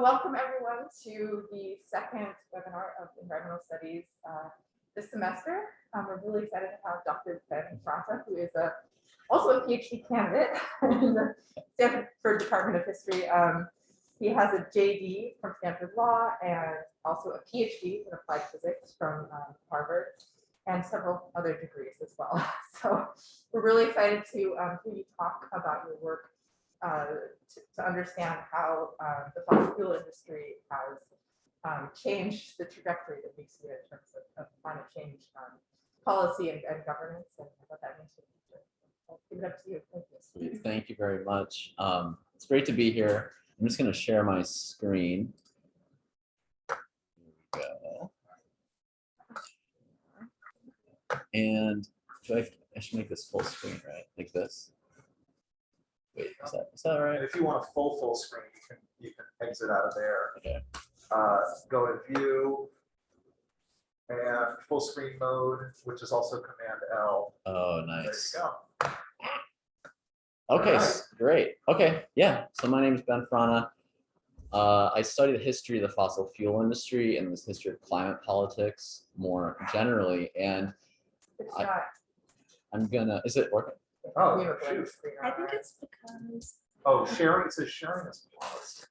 welcome everyone to the second webinar of environmental studies this semester. We're really excited to have Dr. Franta, who is also a PhD candidate in the Stanford Department of History. He has a JD from Stanford Law and also a PhD in applied physics from Harvard and several other degrees as well. So we're really excited to hear you talk about your work to understand how the fossil fuel industry has changed the trajectory that we see in terms of climate change policy and governance and what that means for the future. I'll give it up to you. Thank you. Thank you very much. It's great to be here. I'm just going to share my screen. Here we go. And I should make this full screen, right? Like this. Wait, is that all right? And if you want a full screen, you can exit out of there. Okay. Go to view and full screen mode, which is also Command L. Oh, nice. There you go. Okay, Right. great. Okay, yeah. So my name is Ben Franta. I study the history of the fossil fuel industry and the history of climate politics more generally. And I'm gonna, is it working? Oh, shoot. I think it's because. Oh, sharing, it says sharing is paused.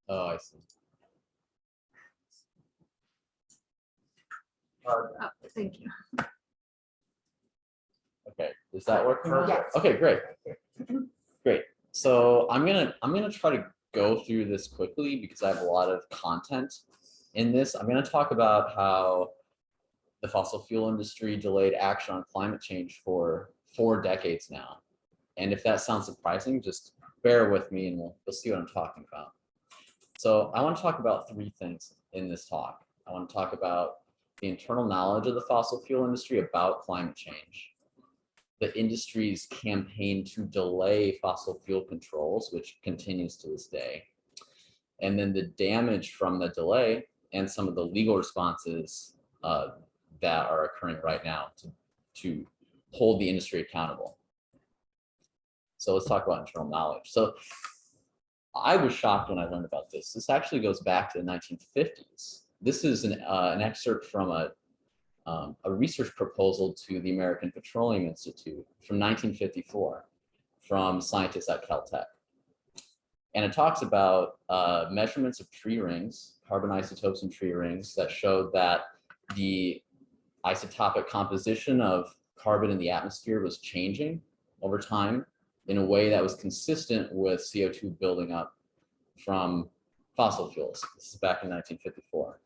Oh, I see. Oh, thank you. Okay, is that working? Yes. Okay, great. Great. So I'm gonna try to go through this quickly because I have a lot of content in this. I'm gonna talk about how the fossil fuel industry delayed action on climate change for 4 decades now. And if that sounds surprising, just bear with me and you'll see what I'm talking about. So I want to talk about 3 things in this talk. I want to talk about the internal knowledge of the fossil fuel industry about climate change, the industry's campaign to delay fossil fuel controls, which continues to this day, and then the damage from the delay and some of the legal responses that are occurring right now to hold the industry accountable. So let's talk about internal knowledge. So I was shocked when I learned about this. This actually goes back to the 1950s. This is an excerpt from a research proposal to the American Petroleum Institute from 1954 from scientists at Caltech. And it talks about measurements of tree rings, carbon isotopes in tree rings that showed that the isotopic composition of carbon in the atmosphere was changing over time in a way that was consistent with CO2 building up from fossil fuels. This is back in 1954.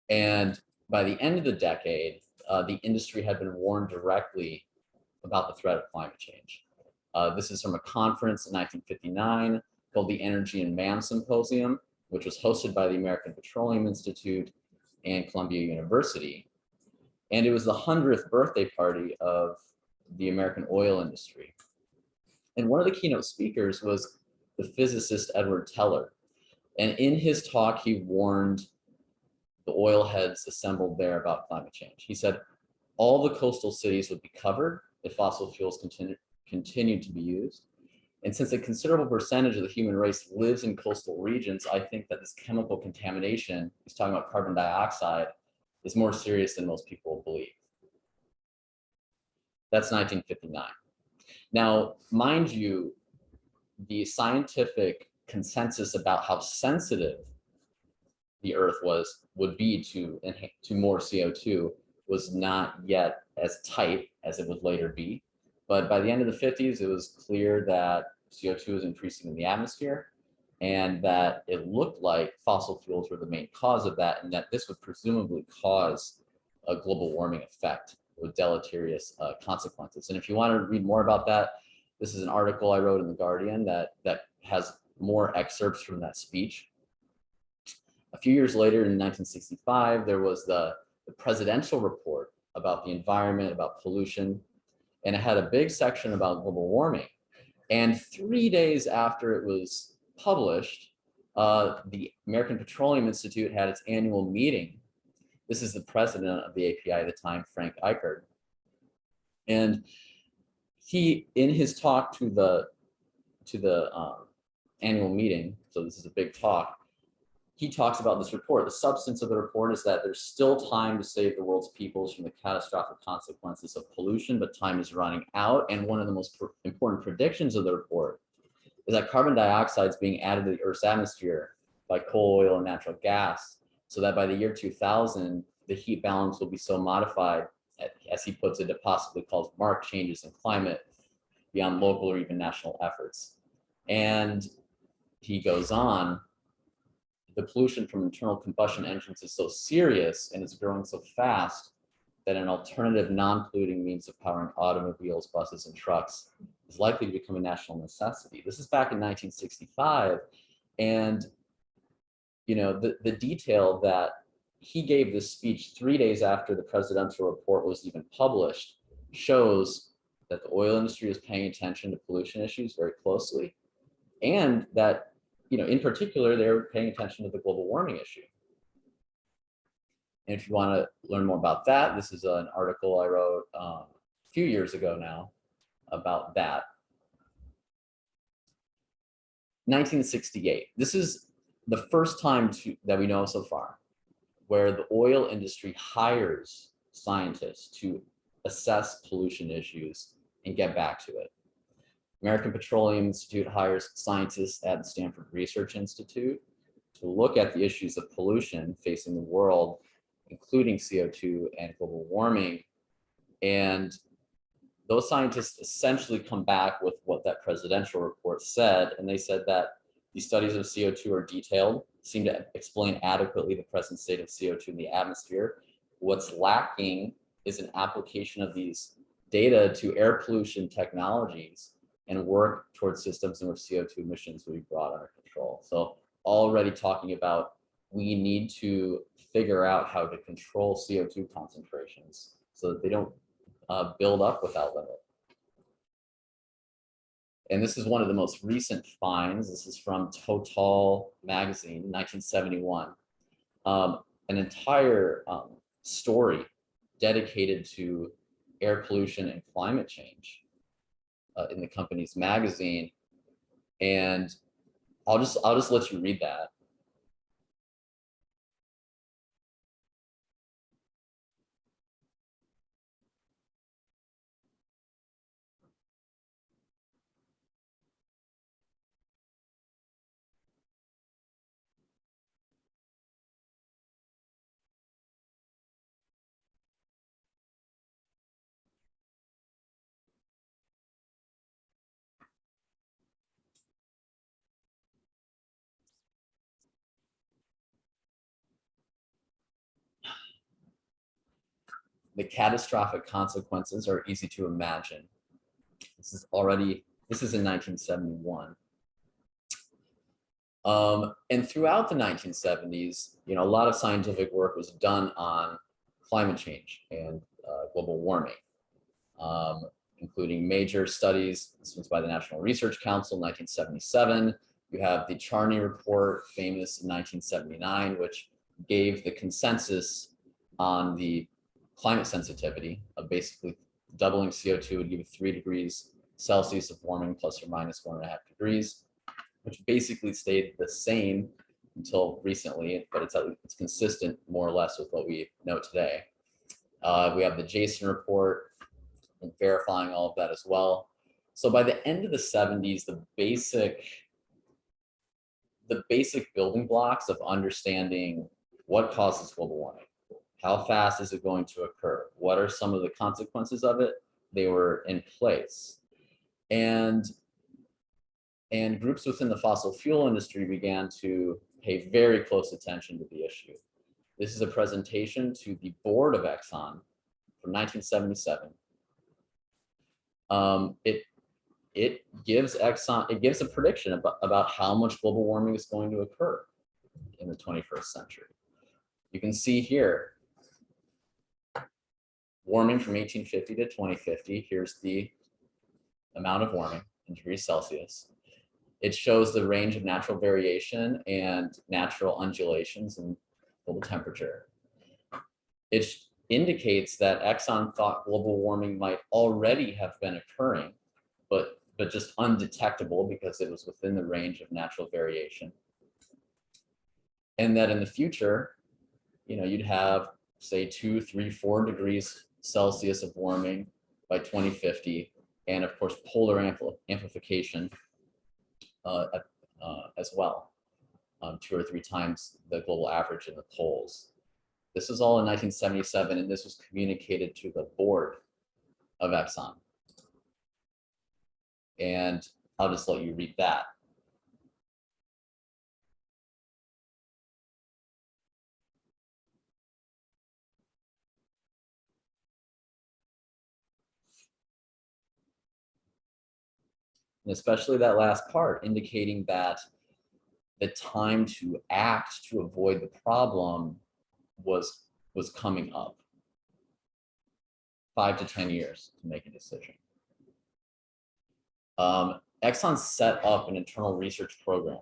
And by the end of the decade, the industry had been warned directly about the threat of climate change. This is from a conference in 1959 called the Energy and Man Symposium, which was hosted by the American Petroleum Institute and Columbia University. And it was the 100th birthday party of the American oil industry. And one of the keynote speakers was the physicist Edward Teller. And in his talk, he warned the oil heads assembled there about climate change. He said, all the coastal cities would be covered if fossil fuels continued to be used. And since a considerable percentage of the human race lives in coastal regions, I think that this chemical contamination, he's talking about carbon dioxide, is more serious than most people believe. That's 1959. Now, mind you, the scientific consensus about how sensitive the Earth would be to more CO2 was not yet as tight as it would later be. But by the end of the 50s, it was clear that CO2 was increasing in the atmosphere and that it looked like fossil fuels were the main cause of that, and that this would presumably cause a global warming effect with deleterious consequences. And if you want to read more about that, this is an article I wrote in The Guardian that has more excerpts from that speech. A few years later, in 1965, there was the presidential report about the environment, about pollution, and it had a big section about global warming. And 3 days after it was published, the American Petroleum Institute had its annual meeting. This is the president of the API at the time, Frank Eichard. And he, in his talk to the annual meeting, so this is a big talk, he talks about this report. The substance of the report is that there's still time to save the world's peoples from the catastrophic consequences of pollution, but time is running out. And one of the most important predictions of the report is that carbon dioxide is being added to the Earth's atmosphere by coal, oil, and natural gas, so that by the year 2000, the heat balance will be so modified, as he puts it, it possibly cause marked changes in climate beyond local or even national efforts. And he goes on, the pollution from internal combustion engines is so serious and is growing so fast that an alternative non-polluting means of powering automobiles, buses, and trucks is likely to become a national necessity. This is back in 1965. And the detail that he gave this speech 3 days after the presidential report was even published shows that the oil industry is paying attention to pollution issues very closely, and that, in particular, they're paying attention to the global warming issue. And if you want to learn more about that, this is an article I wrote a few years ago now about that. 1968. This is the first time that we know so far where the oil industry hires scientists to assess pollution issues and get back to it. American Petroleum Institute hires scientists at the Stanford Research Institute to look at the issues of pollution facing the world, including CO2 and global warming. And those scientists essentially come back with what that presidential report said. And they said that these studies of CO2 are detailed, seem to explain adequately the present state of CO2 in the atmosphere. What's lacking is an application of these data to air pollution technologies and work towards systems in which CO2 emissions will be brought under control. So already talking about, we need to figure out how to control CO2 concentrations so that they don't build up without limit. And this is one of the most recent finds. This is from Total magazine, 1971. An entire story dedicated to air pollution and climate change in the company's magazine. And I'll just let you read that. The catastrophic consequences are easy to imagine. This is in 1971. And throughout the 1970s, a lot of scientific work was done on climate change and global warming, including major studies. This was by the National Research Council in 1977. You have the Charney Report, famous in 1979, which gave the consensus on the climate sensitivity of basically doubling CO2 would give you 3 degrees Celsius of warming plus or minus 1.5 degrees, which basically stayed the same until recently, but it's consistent more or less with what we know today. We have the Jason Report and verifying all of that as well. So by the end of the 70s, the basic building blocks of understanding what causes global warming, how fast is it going to occur, what are some of the consequences of it, they were in place. And groups within the fossil fuel industry began to pay very close attention to the issue. This is a presentation to the board of Exxon from 1977. It gives a prediction about how much global warming is going to occur in the 21st century. You can see here, warming from 1850 to 2050. Here's the amount of warming in degrees Celsius. It shows the range of natural variation and natural undulations in global temperature. indicates that Exxon thought global warming might already have been occurring, but just undetectable because it was within the range of natural variation. And that in the future, you'd have, say, 2, 3, 4 degrees Celsius of warming by 2050, and of course, polar amplification as well, 2 or 3 times the global average in the poles. This was all in 1977, and this was communicated to the board of Exxon. And I'll just let you read that. And especially that last part, indicating that the time to act to avoid the problem was coming up. 5 to 10 years to make a decision. Exxon set up an internal research program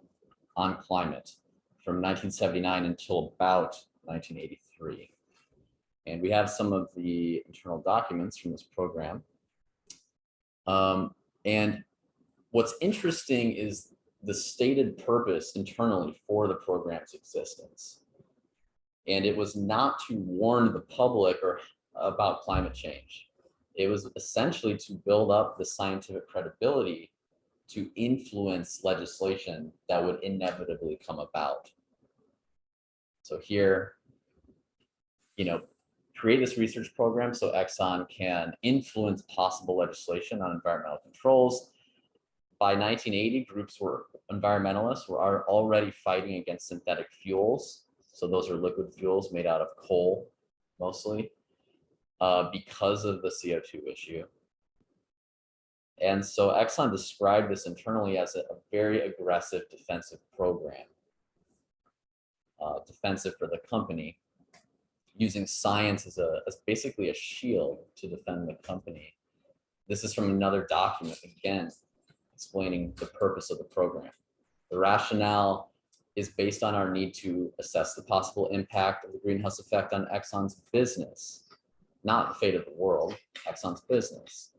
on climate from 1979 until about 1983. And we have some of the internal documents from this program. And what's interesting is the stated purpose internally for the program's existence. And it was not to warn the public about climate change. It was essentially to build up the scientific credibility to influence legislation that would inevitably come about. So here, create this research program so Exxon can influence possible legislation on environmental controls. By 1980, environmentalists were already fighting against synthetic fuels. So those are liquid fuels made out of coal, mostly, because of the CO2 issue. And so Exxon described this internally as a very aggressive defensive program, defensive for the company, using science as basically a shield to defend the company. This is from another document, again, explaining the purpose of the program. The rationale is based on our need to assess the possible impact of the greenhouse effect on Exxon's business, not the fate of the world, Exxon's business.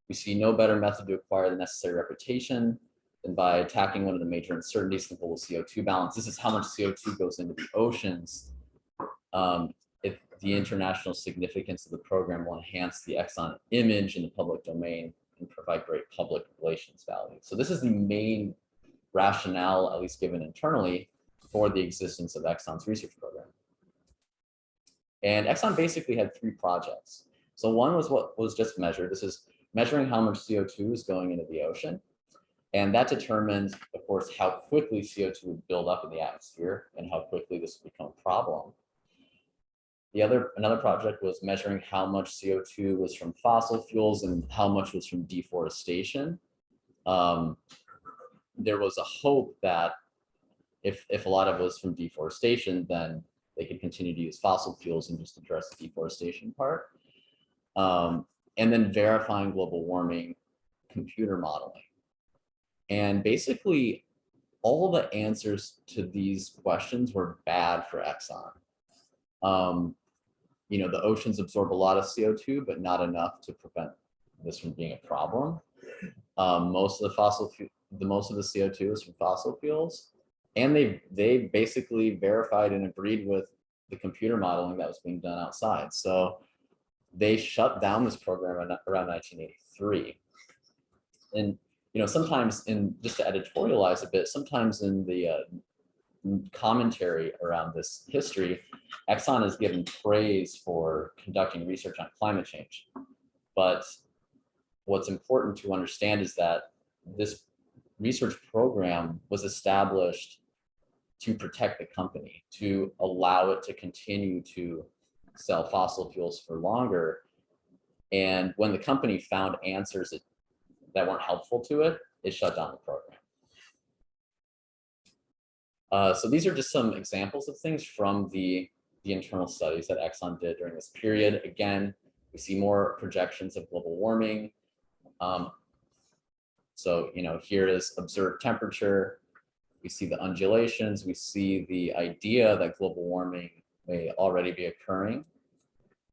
We see no better method to acquire the necessary reputation than by attacking one of the major uncertainties in the global CO2 balance. This is how much CO2 goes into the oceans. If the international significance of the program will enhance the Exxon image in the public domain and provide great public relations value. So this is the main rationale, at least given internally, for the existence of Exxon's research program. And Exxon basically had 3 projects. So one was what was just measured. This is measuring how much CO2 is going into the ocean. And that determines, of course, how quickly CO2 would build up in the atmosphere and how quickly this would become a problem. Another project was measuring how much CO2 was from fossil fuels and how much was from deforestation. There was a hope that if a lot of it was from deforestation, then they could continue to use fossil fuels and just address the deforestation part. And then verifying global warming computer modeling. And basically, all the answers to these questions were bad for Exxon. The oceans absorb a lot of CO2, but not enough to prevent this from being a problem. Most of the CO2 is from fossil fuels, and they basically verified and agreed with the computer modeling that was being done outside. So they shut down this program around 1983. And sometimes, just to editorialize a bit, sometimes in the commentary around this history, Exxon is given praise for conducting research on climate change. But what's important to understand is that this research program was established to protect the company, to allow it to continue to sell fossil fuels for longer. And when the company found answers that weren't helpful to it, it shut down the program. So these are just some examples of things from the internal studies that Exxon did during this period. Again, we see more projections of global warming. So here is observed temperature. We see the undulations. We see the idea that global warming may already be occurring.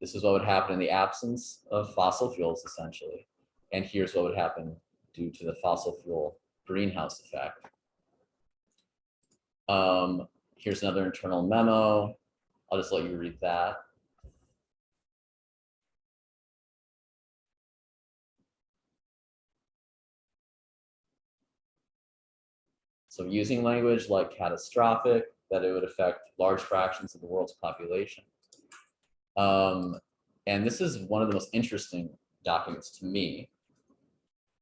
This is what would happen in the absence of fossil fuels, essentially. And here's what would happen due to the fossil fuel greenhouse effect. Here's another internal memo. I'll just let you read that. So using language like catastrophic, that it would affect large fractions of the world's population. And this is one of the most interesting documents to me.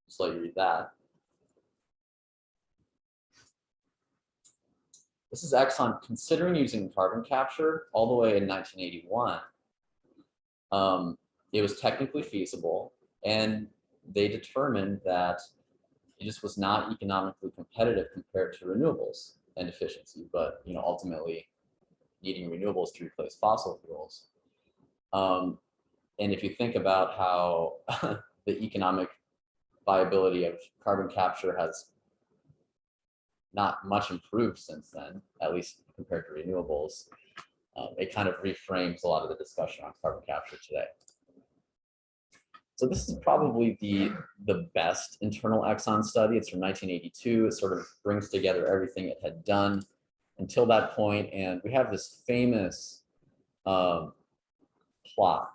Just let you read that. This is Exxon considering using carbon capture all the way in 1981. It was technically feasible, and they determined that it just was not economically competitive compared to renewables and efficiency, but ultimately needing renewables to replace fossil fuels. And if you think about how the economic viability of carbon capture has not much improved since then, at least compared to renewables, it kind of reframes a lot of the discussion on carbon capture today. So this is probably the best internal Exxon study. It's from 1982. It sort of brings together everything it had done until that point. And we have this famous plot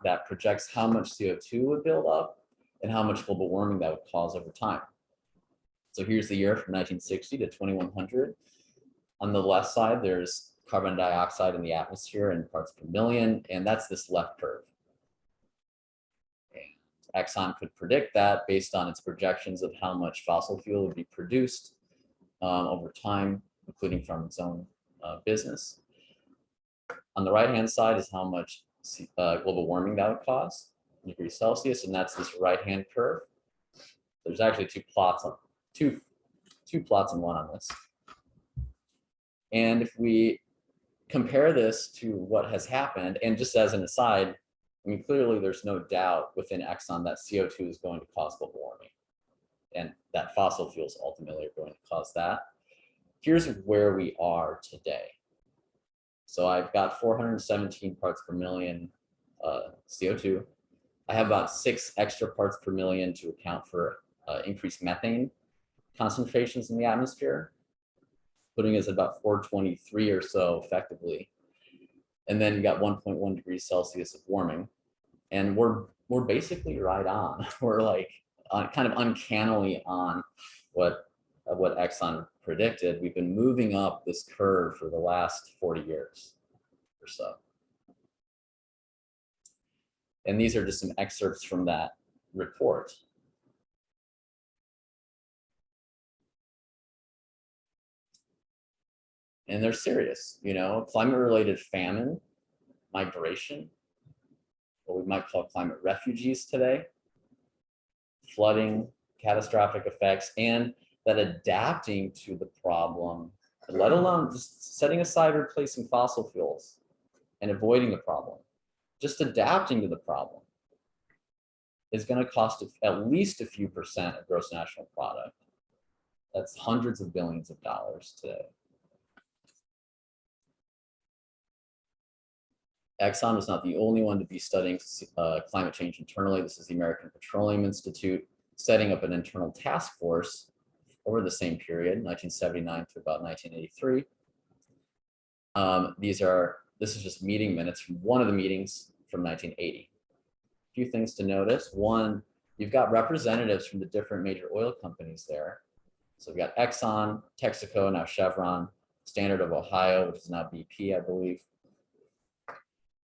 that projects how much CO2 would build up and how much global warming that would cause over time. So here's the year from 1960 to 2100. On the left side, there's carbon dioxide in the atmosphere in parts per million, and that's this left curve. And Exxon could predict that based on its projections of how much fossil fuel would be produced over time, including from its own business. On the right-hand side is how much global warming that would cause in degrees Celsius, and that's this right-hand curve. There's actually two plots and one on this. And if we compare this to what has happened, and just as an aside, I mean, clearly there's no doubt within Exxon that CO2 is going to cause global warming, and that fossil fuels ultimately are going to cause that. Here's where we are today. So I've got 417 parts per million CO2. I have about 6 extra parts per million to account for increased methane concentrations in the atmosphere, putting us at about 423 or so effectively. And then you got 1.1 degrees Celsius of warming. And we're basically right on. We're like kind of uncannily on what Exxon predicted. We've been moving up this curve for the last 40 years or so. And these are just some excerpts from that report. And they're serious, climate-related famine, migration, what we might call climate refugees today, flooding, catastrophic effects, and that adapting to the problem, let alone just setting aside replacing fossil fuels and avoiding the problem, just adapting to the problem is going to cost at least a few percent of gross national product. That's hundreds of billions of dollars today. Exxon was not the only one to be studying climate change internally. This is the American Petroleum Institute setting up an internal task force over the same period, 1979 to about 1983. This is just meeting minutes from one of the meetings from 1980. A few things to notice. One, you've got representatives from the different major oil companies there. So we've got Exxon, Texaco, now Chevron, Standard of Ohio, which is now BP, I believe.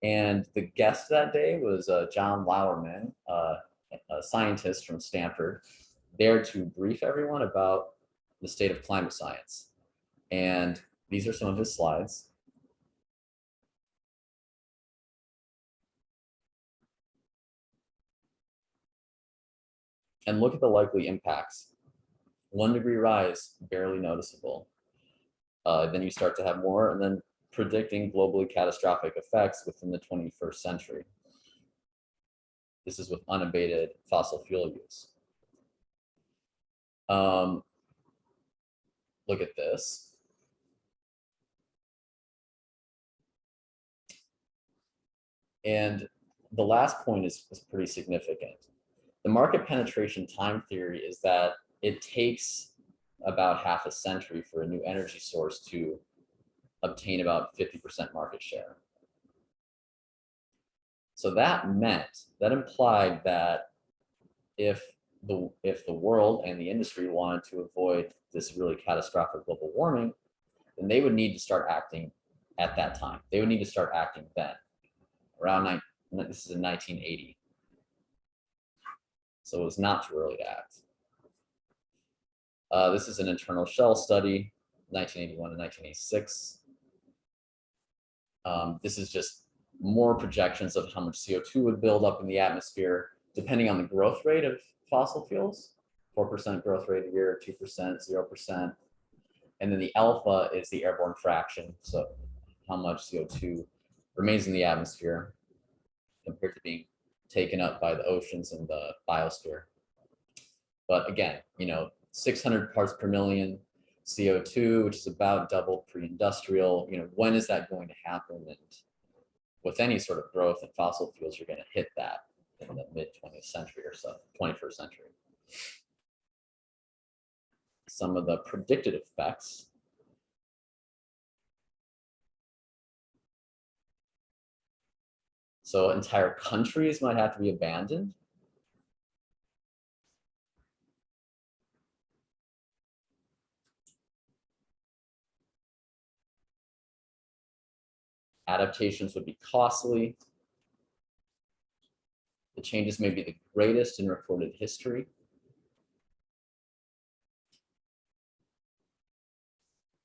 And the guest that day was John Lauerman, a scientist from Stanford, there to brief everyone about the state of climate science. And these are some of his slides. And look at the likely impacts. 1 degree rise, barely noticeable. Then you start to have more, and then predicting globally catastrophic effects within the 21st century. This is with unabated fossil fuel use. Look at this. And the last point is pretty significant. The market penetration time theory is that it takes about half a century for a new energy source to obtain about 50% market share. So that implied that if the world and the industry wanted to avoid this really catastrophic global warming, then they would need to start acting at that time. They would need to start acting then, around this is in 1980. So it was not too early to act. This is an internal shell study, 1981 to 1986. This is just more projections of how much CO2 would build up in the atmosphere, depending on the growth rate of fossil fuels, 4% growth rate a year, 2%, 0%. And then the alpha is the airborne fraction, so how much CO2 remains in the atmosphere compared to being taken up by the oceans and the biosphere. But again, 600 parts per million CO2, which is about double pre-industrial. When is that going to happen? And with any sort of growth in fossil fuels, you're going to hit that in the mid-20th century or so, 21st century. Some of the predicted effects. So entire countries might have to be abandoned. Adaptations would be costly. The changes may be the greatest in recorded history.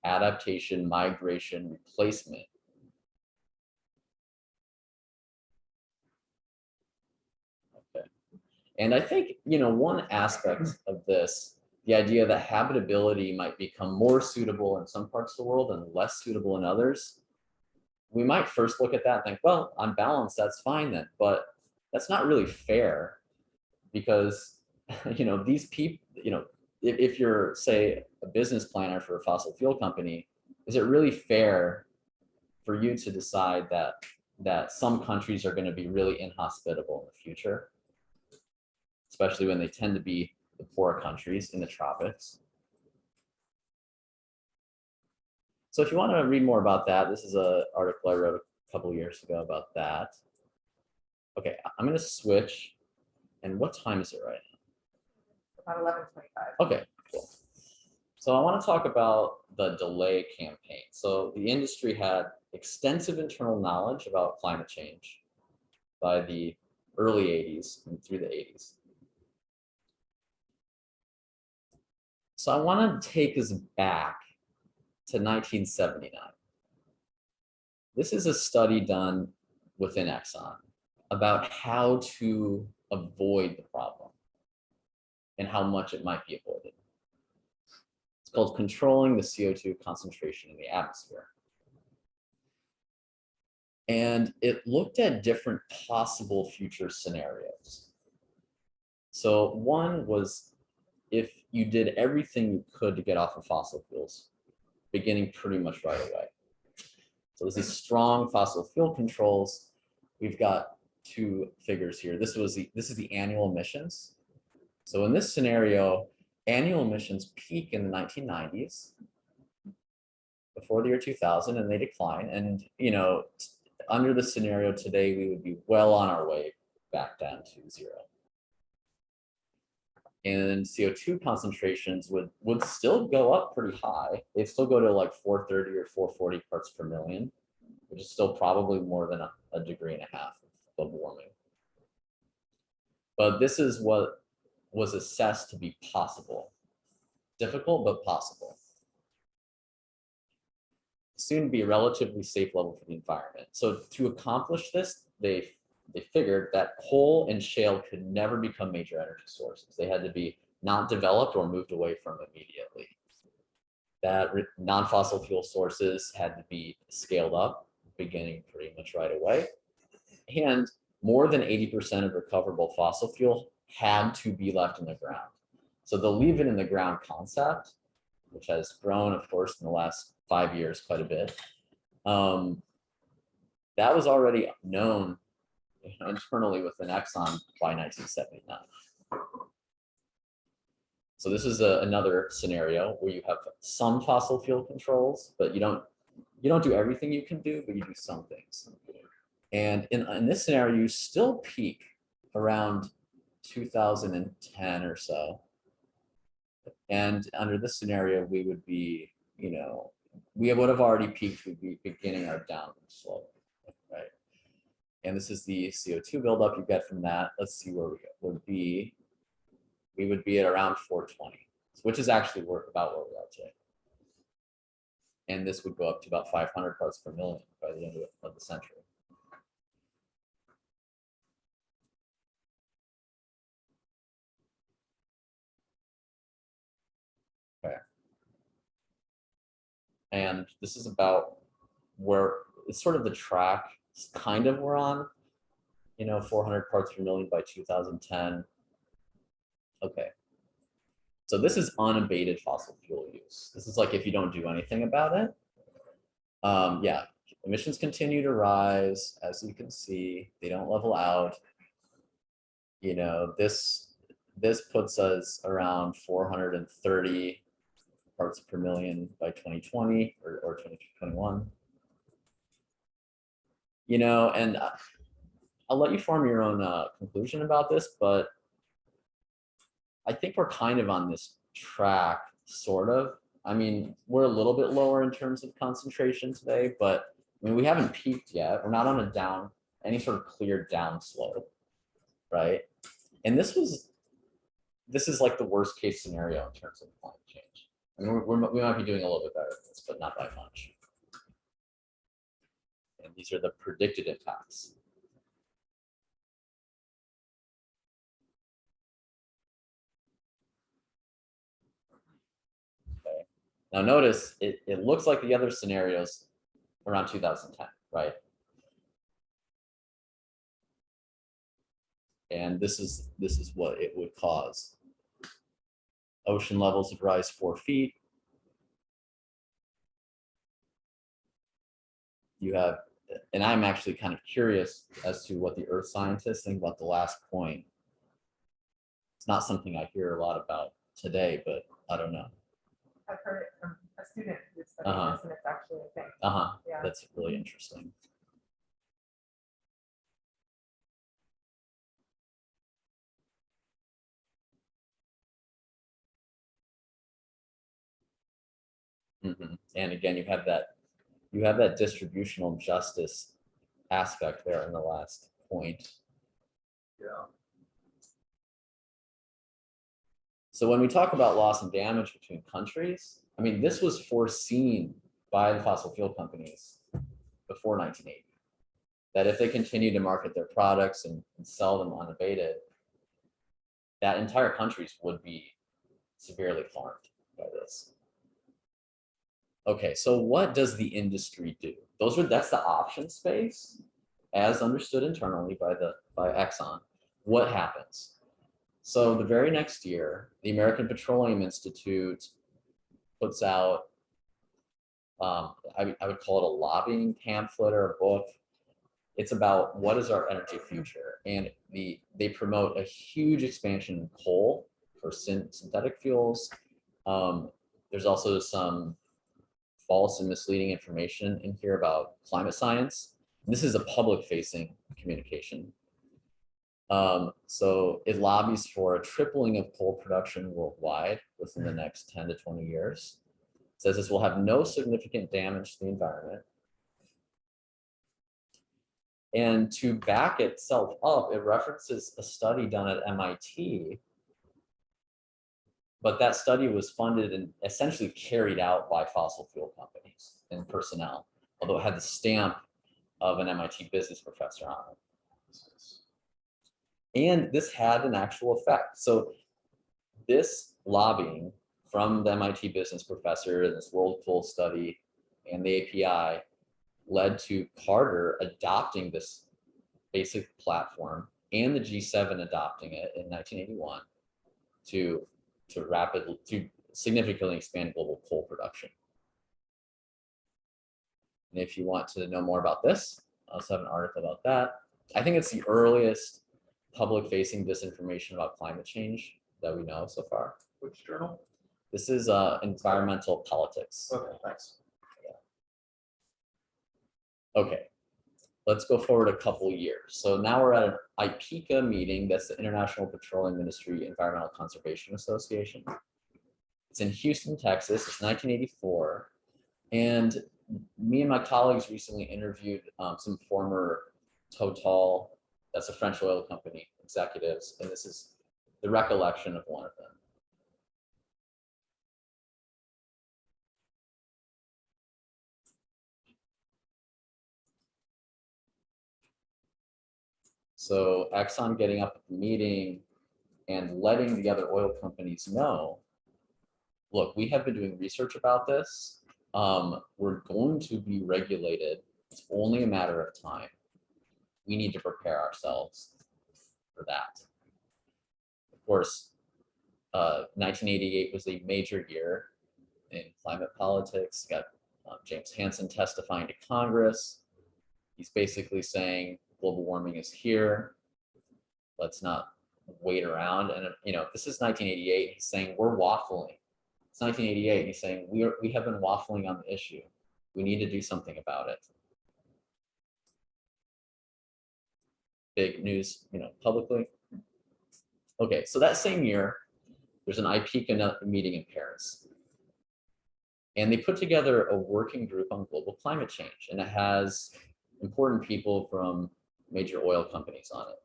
Adaptation, migration, replacement. Okay. And I think, one aspect of this, the idea that habitability might become more suitable in some parts of the world and less suitable in others. We might first look at that and think, well, on balance, that's fine then, but that's not really fair because, these people, if you're, say, a business planner for a fossil fuel company, is it really fair for you to decide that some countries are going to be really inhospitable in the future, especially when they tend to be the poorer countries in the tropics? So if you want to read more about that, this is an article I wrote a couple of years ago about that. Okay, I'm going to switch. And what time is it right now? About 11:25. Okay, cool. So I want to talk about the delay campaign. So the industry had extensive internal knowledge about climate change by the early 80s and through the 80s. So I want to take us back to 1979. This is a study done within Exxon about how to avoid the problem and how much it might be avoided. It's called Controlling the CO2 Concentration in the Atmosphere. And it looked at different possible future scenarios. So one was if you did everything you could to get off of fossil fuels, beginning pretty much right away. So there's these strong fossil fuel controls. We've got two figures here. This is the annual emissions. So in this scenario, annual emissions peak in the 1990s, before the year 2000, and they decline. And under the scenario today, we would be well on our way back down to zero. And CO2 concentrations would still go up pretty high. They'd still go to like 430 or 440 parts per million, which is still probably more than a degree and a half of global warming. But this is what was assessed to be possible. Difficult, but possible. Soon to be a relatively safe level for the environment. So to accomplish this, they figured that coal and shale could never become major energy sources. They had to be not developed or moved away from immediately. That non-fossil fuel sources had to be scaled up, beginning pretty much right away. And more than 80% of recoverable fossil fuel had to be left in the ground. So the leave it in the ground concept, which has grown, of course, in the last 5 years quite a bit, that was already known internally within Exxon by 1979. So this is another scenario where you have some fossil fuel controls, but you don't do everything you can do, but you do some things. And in this scenario, you still peak around 2010 or so. And under this scenario, we would be, we would have already peaked, we'd be beginning our downward slope, right? And this is the CO2 buildup you get from that. Let's see where we would be. We would be at around 420, which is actually about where we are today. And this would go up to about 500 parts per million by the end of the century. Okay. And this is about where it's sort of the track kind of we're on, 400 parts per million by 2010. Okay. So this is unabated fossil fuel use. This is like if you don't do anything about it. Yeah, emissions continue to rise, as you can see, they don't level out. This puts us around 430 parts per million by 2020 or 2021. And I'll let you form your own conclusion about this, but I think we're kind of on this track, sort of. I mean, we're a little bit lower in terms of concentration today, but I mean, we haven't peaked yet. We're not on a any sort of clear down slope, right? And this is like the worst case scenario in terms of climate change. I mean, we might be doing a little bit better than this, but not by much. And these are the predicted impacts. Okay. Now notice it looks like the other scenarios around 2010, right? And this is what it would cause. Ocean levels would rise 4 feet. You have, and I'm actually kind of curious as to what the earth scientists think about the last point. It's not something I hear a lot about today, but I don't know. I've heard it from a student who's studying this, and it's actually a thing. Yeah. That's really interesting. And again, you have that distributional justice aspect there in the last point. Yeah. So when we talk about loss and damage between countries, I mean, this was foreseen by the fossil fuel companies before 1980, that if they continue to market their products and sell them unabated, that entire countries would be severely harmed by this. Okay, so what does the industry do? That's the option space as understood internally by Exxon. What happens? So the very next year, the American Petroleum Institute puts out, I would call it a lobbying pamphlet or a book. It's about what is our energy future, and they promote a huge expansion in coal for synthetic fuels. There's also some false and misleading information in here about climate science. And this is a public-facing communication. So it lobbies for a tripling of coal production worldwide within the next 10 to 20 years. It says this will have no significant damage to the environment. And to back itself up, it references a study done at MIT, but that study was funded and essentially carried out by fossil fuel companies and personnel, although it had the stamp of an MIT business professor on it. And this had an actual effect. So this lobbying from the MIT business professor in this World Coal study and the API led to Carter adopting this basic platform and the G7 adopting it in 1981 to significantly expand global coal production. And if you want to know more about this, I also have an article about that. I think it's the earliest public-facing disinformation about climate change that we know so far. Which journal? This is environmental politics. Okay, thanks. Okay, let's go forward a couple years. So now we're at an IPECA meeting. That's the International Petroleum Industry Environmental Conservation Association. It's in Houston, Texas. It's 1984. And me and my colleagues recently interviewed some former Total, that's a French oil company, executives. And this is the recollection of one of them. So Exxon getting up at the meeting and letting the other oil companies know, look, we have been doing research about this. We're going to be regulated. It's only a matter of time. We need to prepare ourselves for that. Of course, 1988 was a major year in climate politics. Got James Hansen testifying to Congress. He's basically saying global warming is here. Let's not wait around. And this is 1988. He's saying we're waffling. It's 1988. He's saying we have been waffling on the issue. We need to do something about it. Big news, publicly. Okay, so that same year, there's an IPECA meeting in Paris. And they put together a working group on global climate change. And it has important people from major oil companies on it.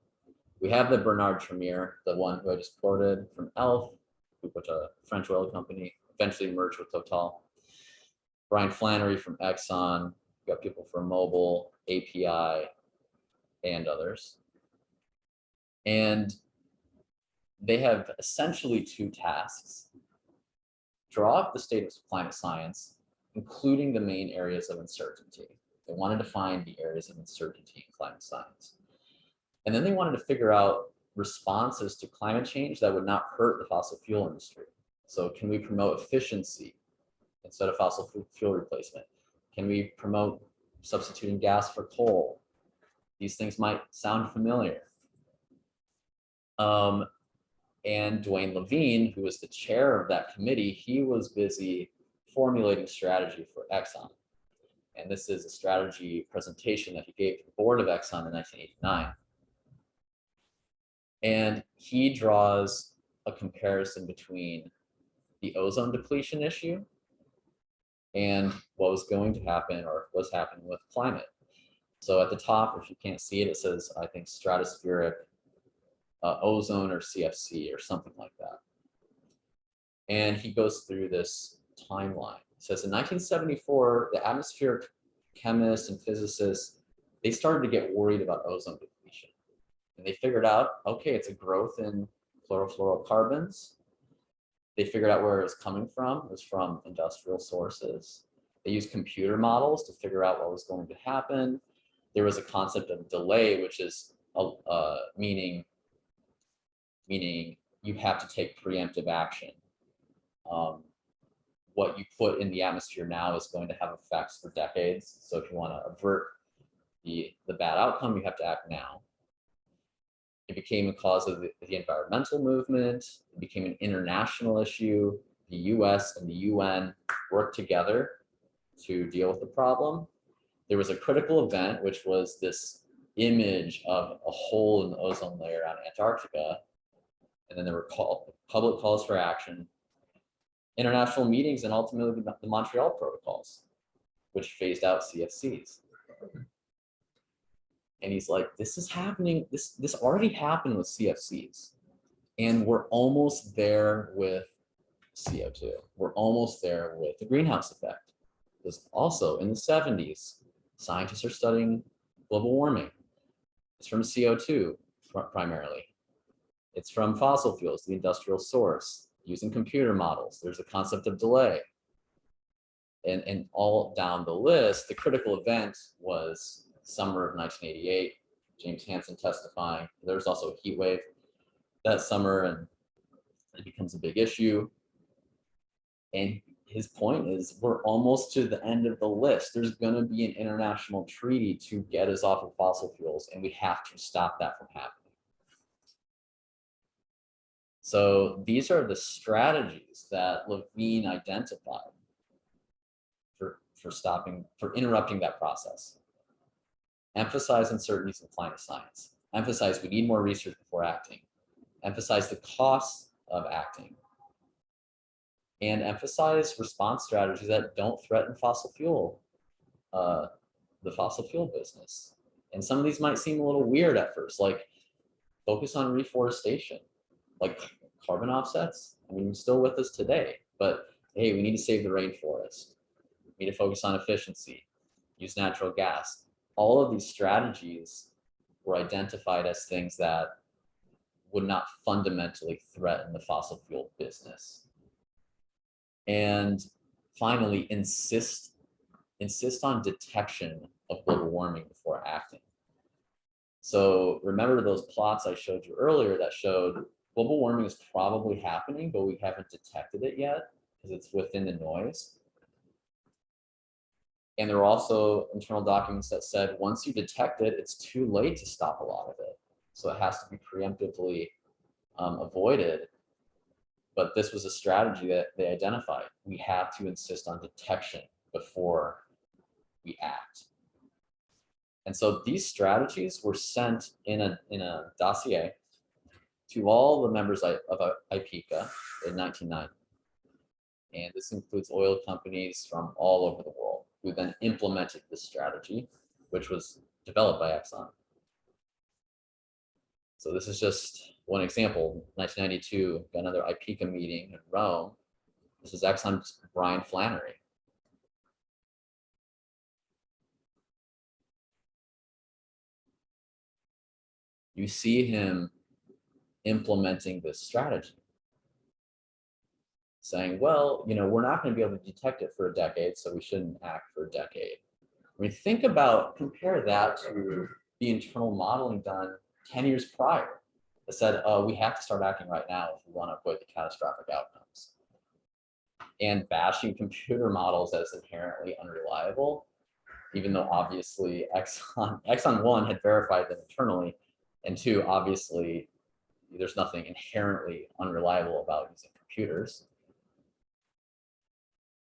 We have the Bernard Tremere, the one who I just quoted from ELF, who put a French oil company, eventually merged with Total. Brian Flannery from Exxon, we got people from Mobil, API, and others. And they have essentially two tasks: draw up the state of climate science, including the main areas of uncertainty. They wanted to find the areas of uncertainty in climate science. And then they wanted to figure out responses to climate change that would not hurt the fossil fuel industry. So can we promote efficiency instead of fossil fuel replacement? Can we promote substituting gas for coal? These things might sound familiar. And Dwayne Levine, who was the chair of that committee, he was busy formulating strategy for Exxon. And this is a strategy presentation that he gave to the board of Exxon in 1989. And he draws a comparison between the ozone depletion issue and what was going to happen or what's happening with climate. So at the top, if you can't see it, it says, I think, stratospheric ozone or CFC or something like that. And he goes through this timeline. It says in 1974, the atmospheric chemists and physicists, they started to get worried about ozone depletion. And they figured out, okay, it's a growth in chlorofluorocarbons. They figured out where it was coming from. It was from industrial sources. They used computer models to figure out what was going to happen. There was a concept of delay, which is meaning you have to take preemptive action. What you put in the atmosphere now is going to have effects for decades. So if you want to avert the bad outcome, you have to act now. It became a cause of the environmental movement. It became an international issue. The US and the UN worked together to deal with the problem. There was a critical event, which was this image of a hole in the ozone layer on Antarctica. And then there were public calls for action, international meetings, and ultimately the Montreal Protocols, which phased out CFCs. And he's like, this is happening. This already happened with CFCs. And we're almost there with CO2. We're almost there with the greenhouse effect. Because also in the 70s, scientists are studying global warming. It's from CO2 primarily. It's from fossil fuels, the industrial source, using computer models. There's a concept of delay. And all down the list, the critical event was summer of 1988, James Hansen testifying. There was also a heat wave that summer, and it becomes a big issue. And his point is we're almost to the end of the list. There's going to be an international treaty to get us off of fossil fuels, and we have to stop that from happening. So these are the strategies that Levine identified for interrupting that process. Emphasize uncertainties in climate science. Emphasize we need more research before acting. Emphasize the costs of acting. And emphasize response strategies that don't threaten fossil fuel, the fossil fuel business. And some of these might seem a little weird at first, like focus on reforestation, like carbon offsets. I mean, still with us today, but hey, we need to save the rainforest. We need to focus on efficiency, use natural gas. All of these strategies were identified as things that would not fundamentally threaten the fossil fuel business. And finally, insist on detection of global warming before acting. So remember those plots I showed you earlier that showed global warming is probably happening, but we haven't detected it yet because it's within the noise. And there were also internal documents that said once you detect it, it's too late to stop a lot of it. So it has to be preemptively avoided. But this was a strategy that they identified. We have to insist on detection before we act. And so these strategies were sent in a dossier to all the members of IPECA in 1990. And this includes oil companies from all over the world who then implemented this strategy, which was developed by Exxon. So this is just one example. 1992, got another IPECA meeting in Rome. This is Exxon's Brian Flannery. You see him implementing this strategy, saying, well, we're not going to be able to detect it for a decade, so we shouldn't act for a decade. I mean, compare that to the internal modeling done 10 years prior that said, we have to start acting right now if we want to avoid the catastrophic outcomes. And bashing computer models as inherently unreliable, even though obviously Exxon 1 had verified them internally, and 2, obviously, there's nothing inherently unreliable about using computers.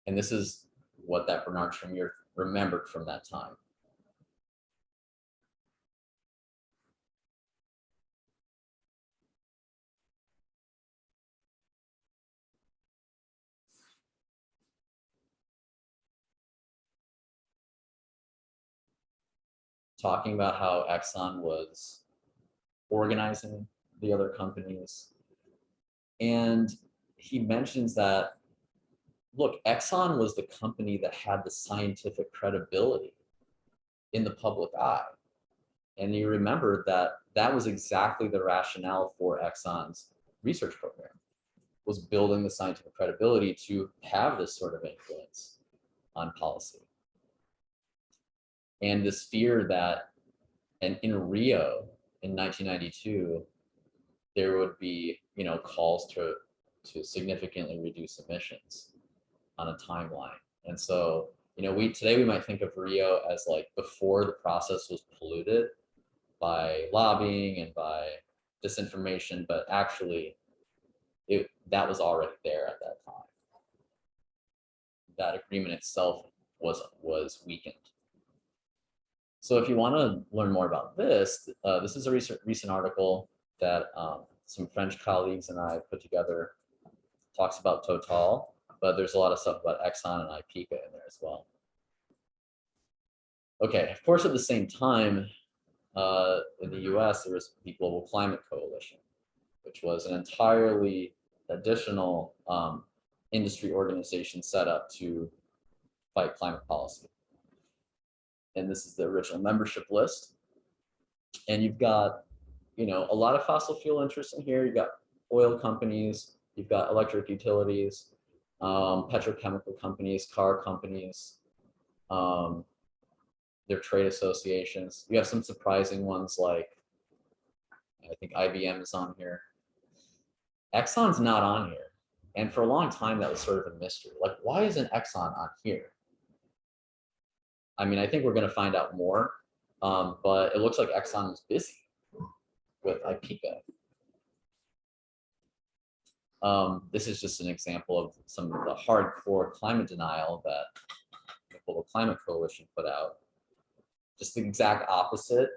And this is what that Bernard Tremere remembered from that time. Talking about how Exxon was organizing the other companies. And he mentions that, look, Exxon was the company that had the scientific credibility in the public eye. And you remember that that was exactly the rationale for Exxon's research program, was building the scientific credibility to have this sort of influence on policy. And this fear that, and in Rio in 1992, there would be, calls to significantly reduce emissions on a timeline. And so, today we might think of Rio as like before the process was polluted by lobbying and by disinformation, but actually that was already there at that time. That agreement itself was weakened. So if you want to learn more about this, this is a recent article that some French colleagues and I put together. Talks about Total, but there's a lot of stuff about Exxon and IPECA in there as well. Okay, of course, at the same time, in the US, there was the Global Climate Coalition, which was an entirely additional industry organization set up to fight climate policy. And this is the original membership list. And you've got, a lot of fossil fuel interests in here. You've got oil companies, you've got electric utilities, petrochemical companies, car companies, their trade associations. You have some surprising ones like, I think IBM is on here. Exxon's not on here. And for a long time, that was sort of a mystery. Like, why isn't Exxon on here? I mean, I think we're going to find out more, but it looks like Exxon was busy with IPECA. This is just an example of some of the hardcore climate denial that the Global Climate Coalition put out. Just the exact opposite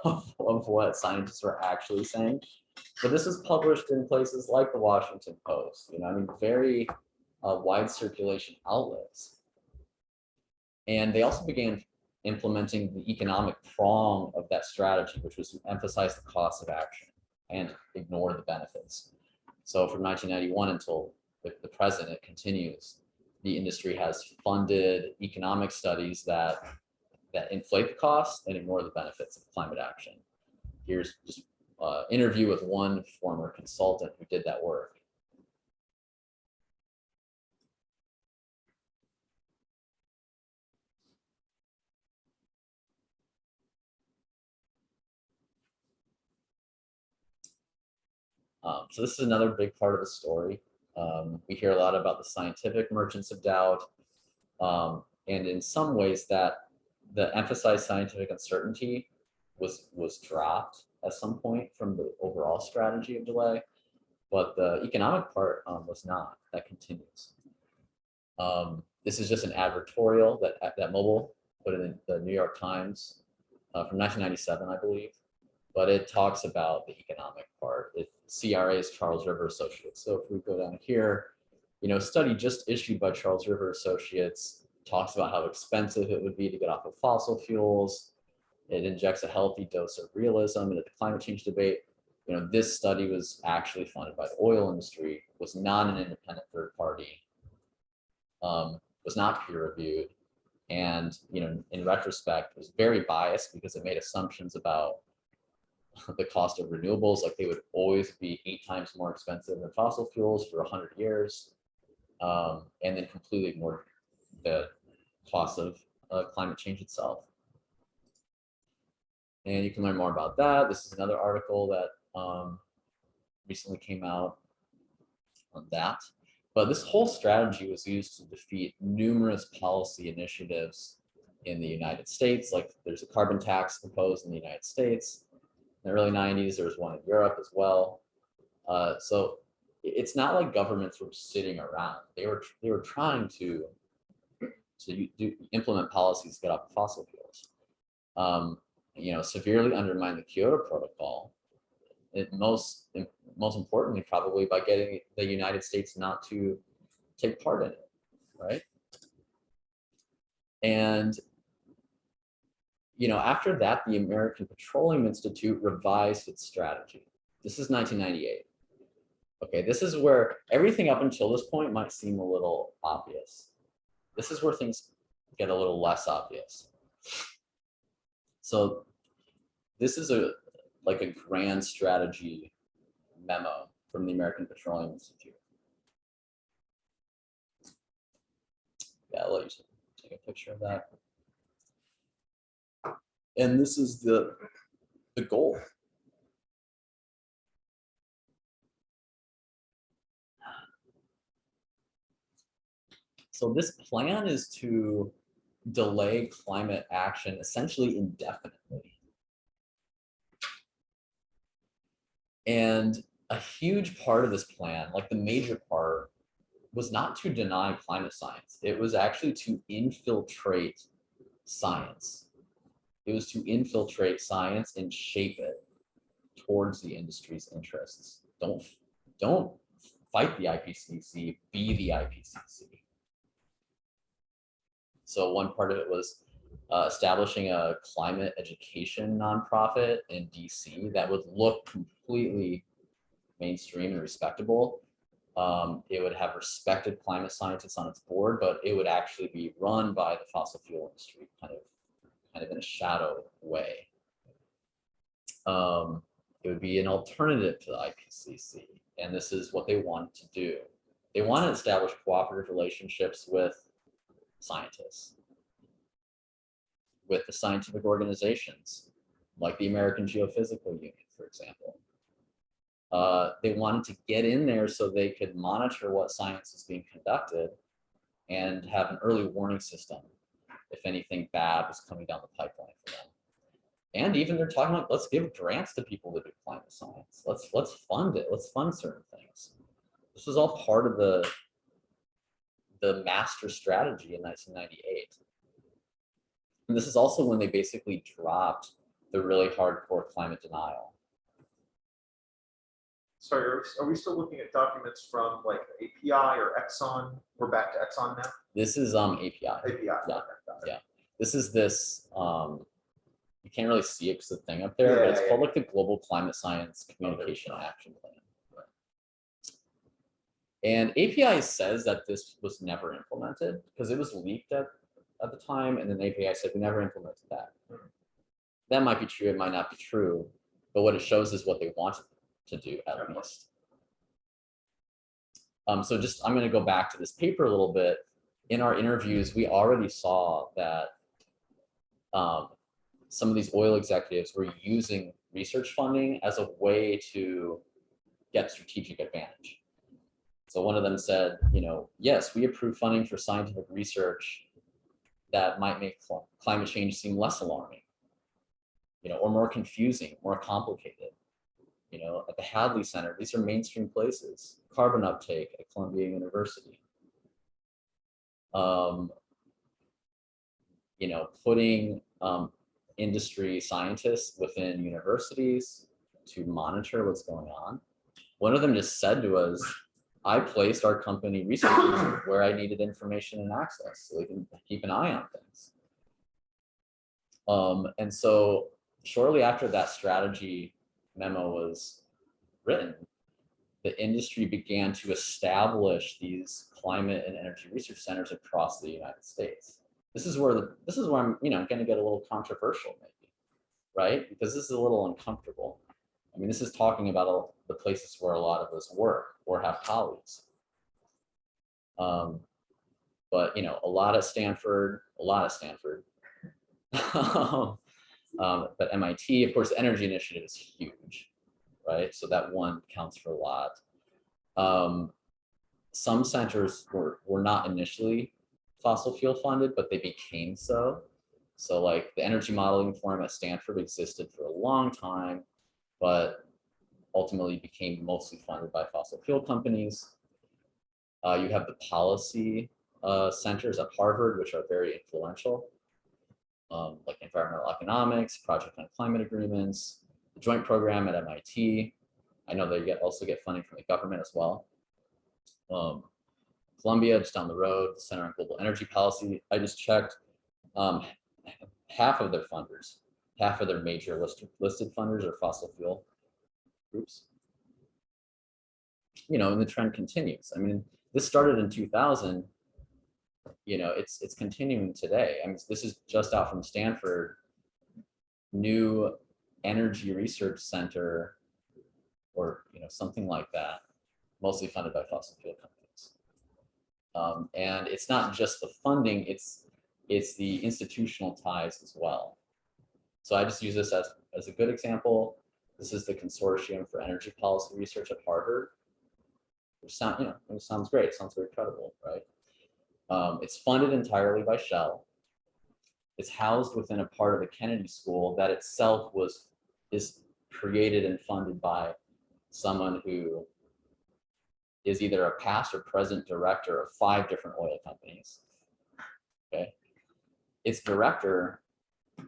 of what scientists were actually saying. But this is published in places like the Washington Post, I mean, very wide circulation outlets. And they also began implementing the economic prong of that strategy, which was to emphasize the cost of action and ignore the benefits. So from 1991 until the present, it continues. The industry has funded economic studies that inflate the cost and ignore the benefits of climate action. Here's just an interview with one former consultant who did that work. So this is another big part of the story. We hear a lot about the scientific merchants of doubt, and in some ways that the emphasized scientific uncertainty was dropped at some point from the overall strategy of delay, but the economic part was not. That continues. This is just an advertorial that Mobile put in the New York Times from 1997, I believe. But it talks about the economic part. CRA is Charles River Associates. So if we go down here, a study just issued by Charles River Associates talks about how expensive it would be to get off of fossil fuels. It injects a healthy dose of realism into the climate change debate. This study was actually funded by the oil industry, was not an independent third party, was not peer reviewed, and in retrospect was very biased because it made assumptions about the cost of renewables, like they would always be 8 times more expensive than fossil fuels for 100 years, and then completely ignored the cost of climate change itself. And you can learn more about that. This is another article that recently came out on that. But this whole strategy was used to defeat numerous policy initiatives in the United States. Like there's a carbon tax proposed in the United States. In the early 90s, there was one in Europe as well. So it's not like governments were sitting around. They were trying to implement policies to get off of fossil fuels. Severely undermine the Kyoto Protocol. Most importantly, probably by getting the United States not to take part in it, right? And after that, the American Petroleum Institute revised its strategy. This is 1998. Okay, this is where everything up until this point might seem a little obvious. This is where things get a little less obvious. So this is a grand strategy memo from the American Petroleum Institute. Yeah, I'll let you take a picture of that. And this is the goal. So this plan is to delay climate action essentially indefinitely. And a huge part of this plan, like the major part, was not to deny climate science. It was actually to infiltrate science. It was to infiltrate science and shape it towards the industry's interests. Don't fight the IPCC, be the IPCC. So one part of it was establishing a climate education nonprofit in DC that would look completely mainstream and respectable. It would have respected climate scientists on its board, but it would actually be run by the fossil fuel industry, kind of in a shadow way. It would be an alternative to the IPCC, and this is what they wanted to do. They wanted to establish cooperative relationships with scientists, with the scientific organizations, like the American Geophysical Union, for example. They wanted to get in there so they could monitor what science is being conducted and have an early warning system if anything bad was coming down the pipeline for them. And even they're talking like, let's give grants to people to do climate science. Let's fund it. Let's fund certain things. This was all part of the master strategy in 1998. And this is also when they basically dropped the really hardcore climate denial. Sorry, are we still looking at documents from like API or Exxon? We're back to Exxon now? This is API. API. Yeah, okay, got it. yeah. This is this, you can't really see it because the thing up there, but it's called like the Global Climate Science Communication Action Plan. And API says that this was never implemented because it was leaked at the time, and then API said we never implemented that. That might be true, it might not be true, but what it shows is what they wanted to do at least. So just, I'm gonna go back to this paper a little bit. In our interviews, we already saw that some of these oil executives were using research funding as a way to get strategic advantage. So one of them said, you know, yes, we approve funding for scientific research that might make climate change seem less alarming, you know, or more confusing, more complicated. You know, at the Hadley Center, these are mainstream places, carbon uptake at Columbia University. You know, putting industry scientists within universities to monitor what's going on. One of them just said to us, I placed our company researchers where I needed information and access so they can keep an eye on things. And so shortly after that strategy memo was written, the industry began to establish these climate and energy research centers across the United States. This is where I'm, you know, going to get a little controversial, maybe, right? Because this is a little uncomfortable. I mean, this is talking about the places where a lot of us work or have colleagues. But you know, a lot at Stanford. But MIT, of course, the energy initiative is huge, right? So that one counts for a lot. Some centers were not initially fossil fuel funded, but they became so. So like the Energy Modeling Forum at Stanford existed for a long time, but ultimately became mostly funded by fossil fuel companies. You have the policy centers at Harvard, which are very influential, like environmental economics, Project on Climate Agreements, the joint program at MIT. I know they also get funding from the government as well. Columbia, just down the road, the Center on Global Energy Policy. I just checked, half of their funders, half of their major listed funders are fossil fuel groups. You know, and the trend continues. I mean, this started in 2000. You know, it's continuing today. I mean, this is just out from Stanford, new energy research center, or you know, something like that, mostly funded by fossil fuel companies. And it's not just the funding; it's the institutional ties as well. So I just use this as a good example. This is the Consortium for Energy Policy Research at Harvard. Which sounds, you know, it sounds great. It sounds very credible, right? It's funded entirely by Shell. It's housed within a part of the Kennedy School that itself is created and funded by someone who is either a past or present director of 5 different oil companies. Okay, its director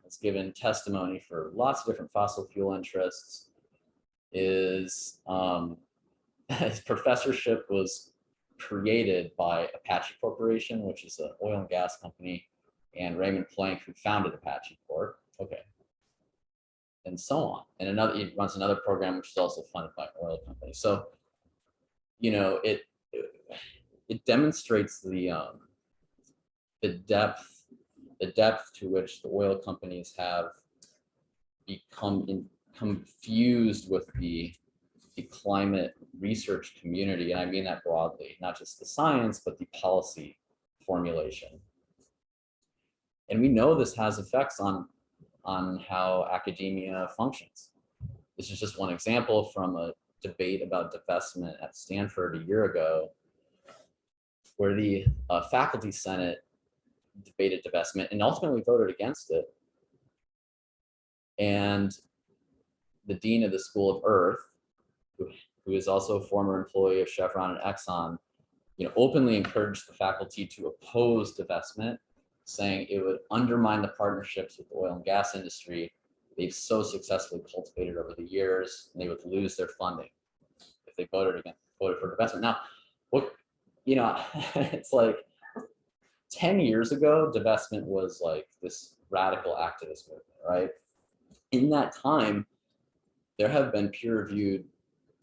has given testimony for lots of different fossil fuel interests. His professorship was created by Apache Corporation, which is an oil and gas company, and Raymond Plank, who founded Apache Corp. Okay, and so on. And he runs another program which is also funded by an oil company. So, you know, it demonstrates the depth to which the oil companies have become confused with the climate research community, and I mean that broadly, not just the science, but the policy formulation. And we know this has effects on how academia functions. This is just one example from a debate about divestment at Stanford a year ago, where the faculty senate debated divestment and ultimately voted against it. And the dean of the School of Earth, who is also a former employee of Chevron and Exxon, openly encouraged the faculty to oppose divestment, saying it would undermine the partnerships with the oil and gas industry they've so successfully cultivated over the years, and they would lose their funding if they voted for divestment. Now, it's like 10 years ago, divestment was like this radical activist movement, right? In that time, there have been peer-reviewed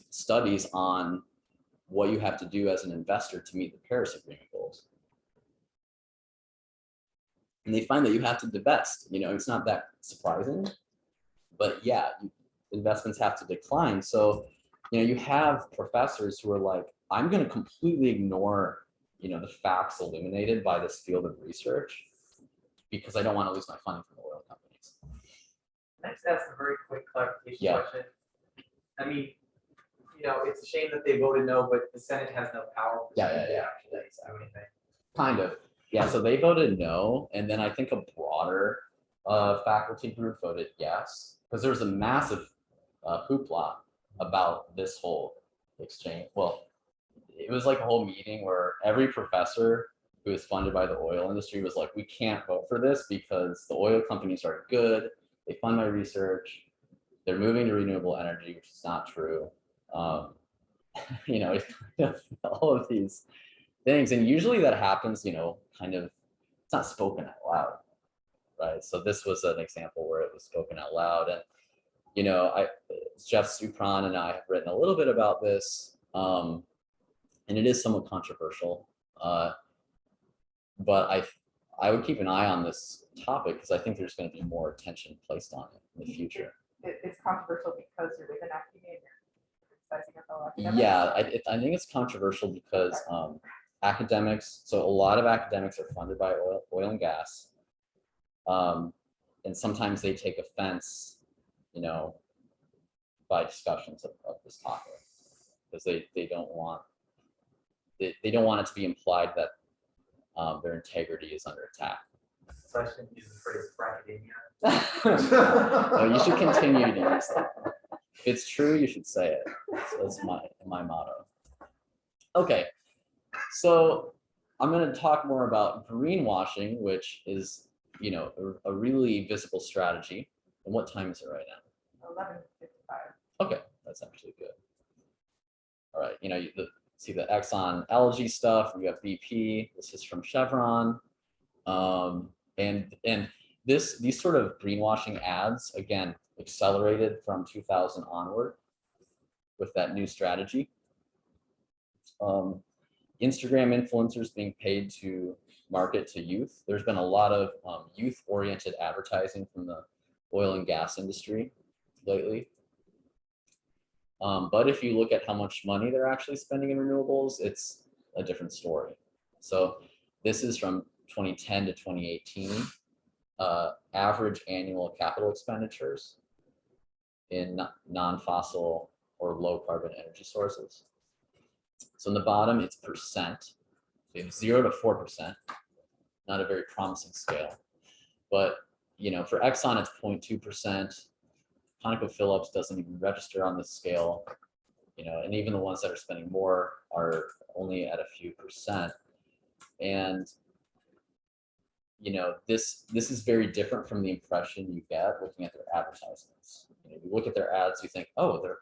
studies on what you have to do as an investor to meet the Paris Agreement goals. And they find that you have to divest. It's not that surprising, but yeah, investments have to decline. So, you have professors who are like, I'm going to completely ignore, the facts illuminated by this field of research because I don't want to lose my funding from the oil companies. Can I just ask a very quick clarification Yeah. question? I mean, it's a shame that they voted no, but the Senate has no power. Yeah. Actually, do anything. Kind of. Yeah, so they voted no, and then I think a broader faculty group voted yes, because there was a massive hoopla about this whole exchange. Well, it was like a whole meeting where every professor who is funded by the oil industry was like, we can't vote for this because the oil companies are good, they fund my research, they're moving to renewable energy, which is not true. All of these things, and usually that happens, kind of, it's not spoken out loud, right? So this was an example where it was spoken out loud, and Jeff Supran and I have written a little bit about this, and it is somewhat controversial, but I would keep an eye on this topic because I think there's going to be more attention placed on it in the future. It's controversial because you're within academia. Criticizing your fellow academics. Yeah, I think it's controversial because academics, so a lot of academics are funded by oil and gas, and sometimes they take offense, by discussions of this topic because they don't want it to be implied that their integrity is under attack. So I shouldn't use the phrase for academia. No, you should continue to use that. If it's true, you should say it. That's my motto. Okay, so I'm going to talk more about greenwashing, which is, a really visible strategy. And what time is it right now? 11:55. Okay, that's actually good. All right, see the Exxon algae stuff. We got BP. This is from Chevron, and these sort of greenwashing ads again accelerated from 2000 onward with that new strategy. Instagram influencers being paid to market to youth. There's been a lot of youth-oriented advertising from the oil and gas industry lately. But if you look at how much money they're actually spending in renewables, it's a different story. So this is from 2010 to 2018, average annual capital expenditures in non-fossil or low carbon energy sources. So in the bottom, it's percent. We have 0 to 4%, not a very promising scale. But for Exxon, it's 0.2%. ConocoPhillips doesn't even register on this scale, and even the ones that are spending more are only at a few percent. And this is very different from the impression you get looking at their advertisements. You look at their ads, you think, oh, they're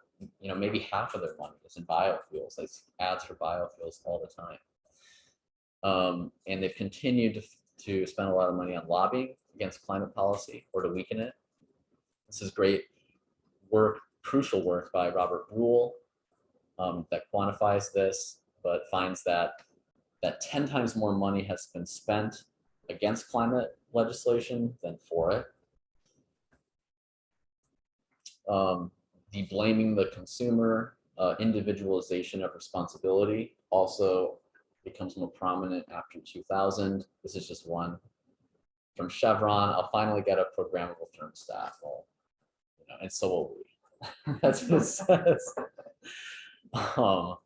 maybe half of their money is in biofuels. They ads for biofuels all the time, and they've continued to spend a lot of money on lobbying against climate policy or to weaken it. This is great work, crucial work by Robert Brule that quantifies this, but finds that 10 times more money has been spent against climate legislation than for it. The blaming the consumer, individualization of responsibility also becomes more prominent after 2000. This is just one from Chevron. I'll finally get a programmable thermostat. Well, and so will we. That's what it says. So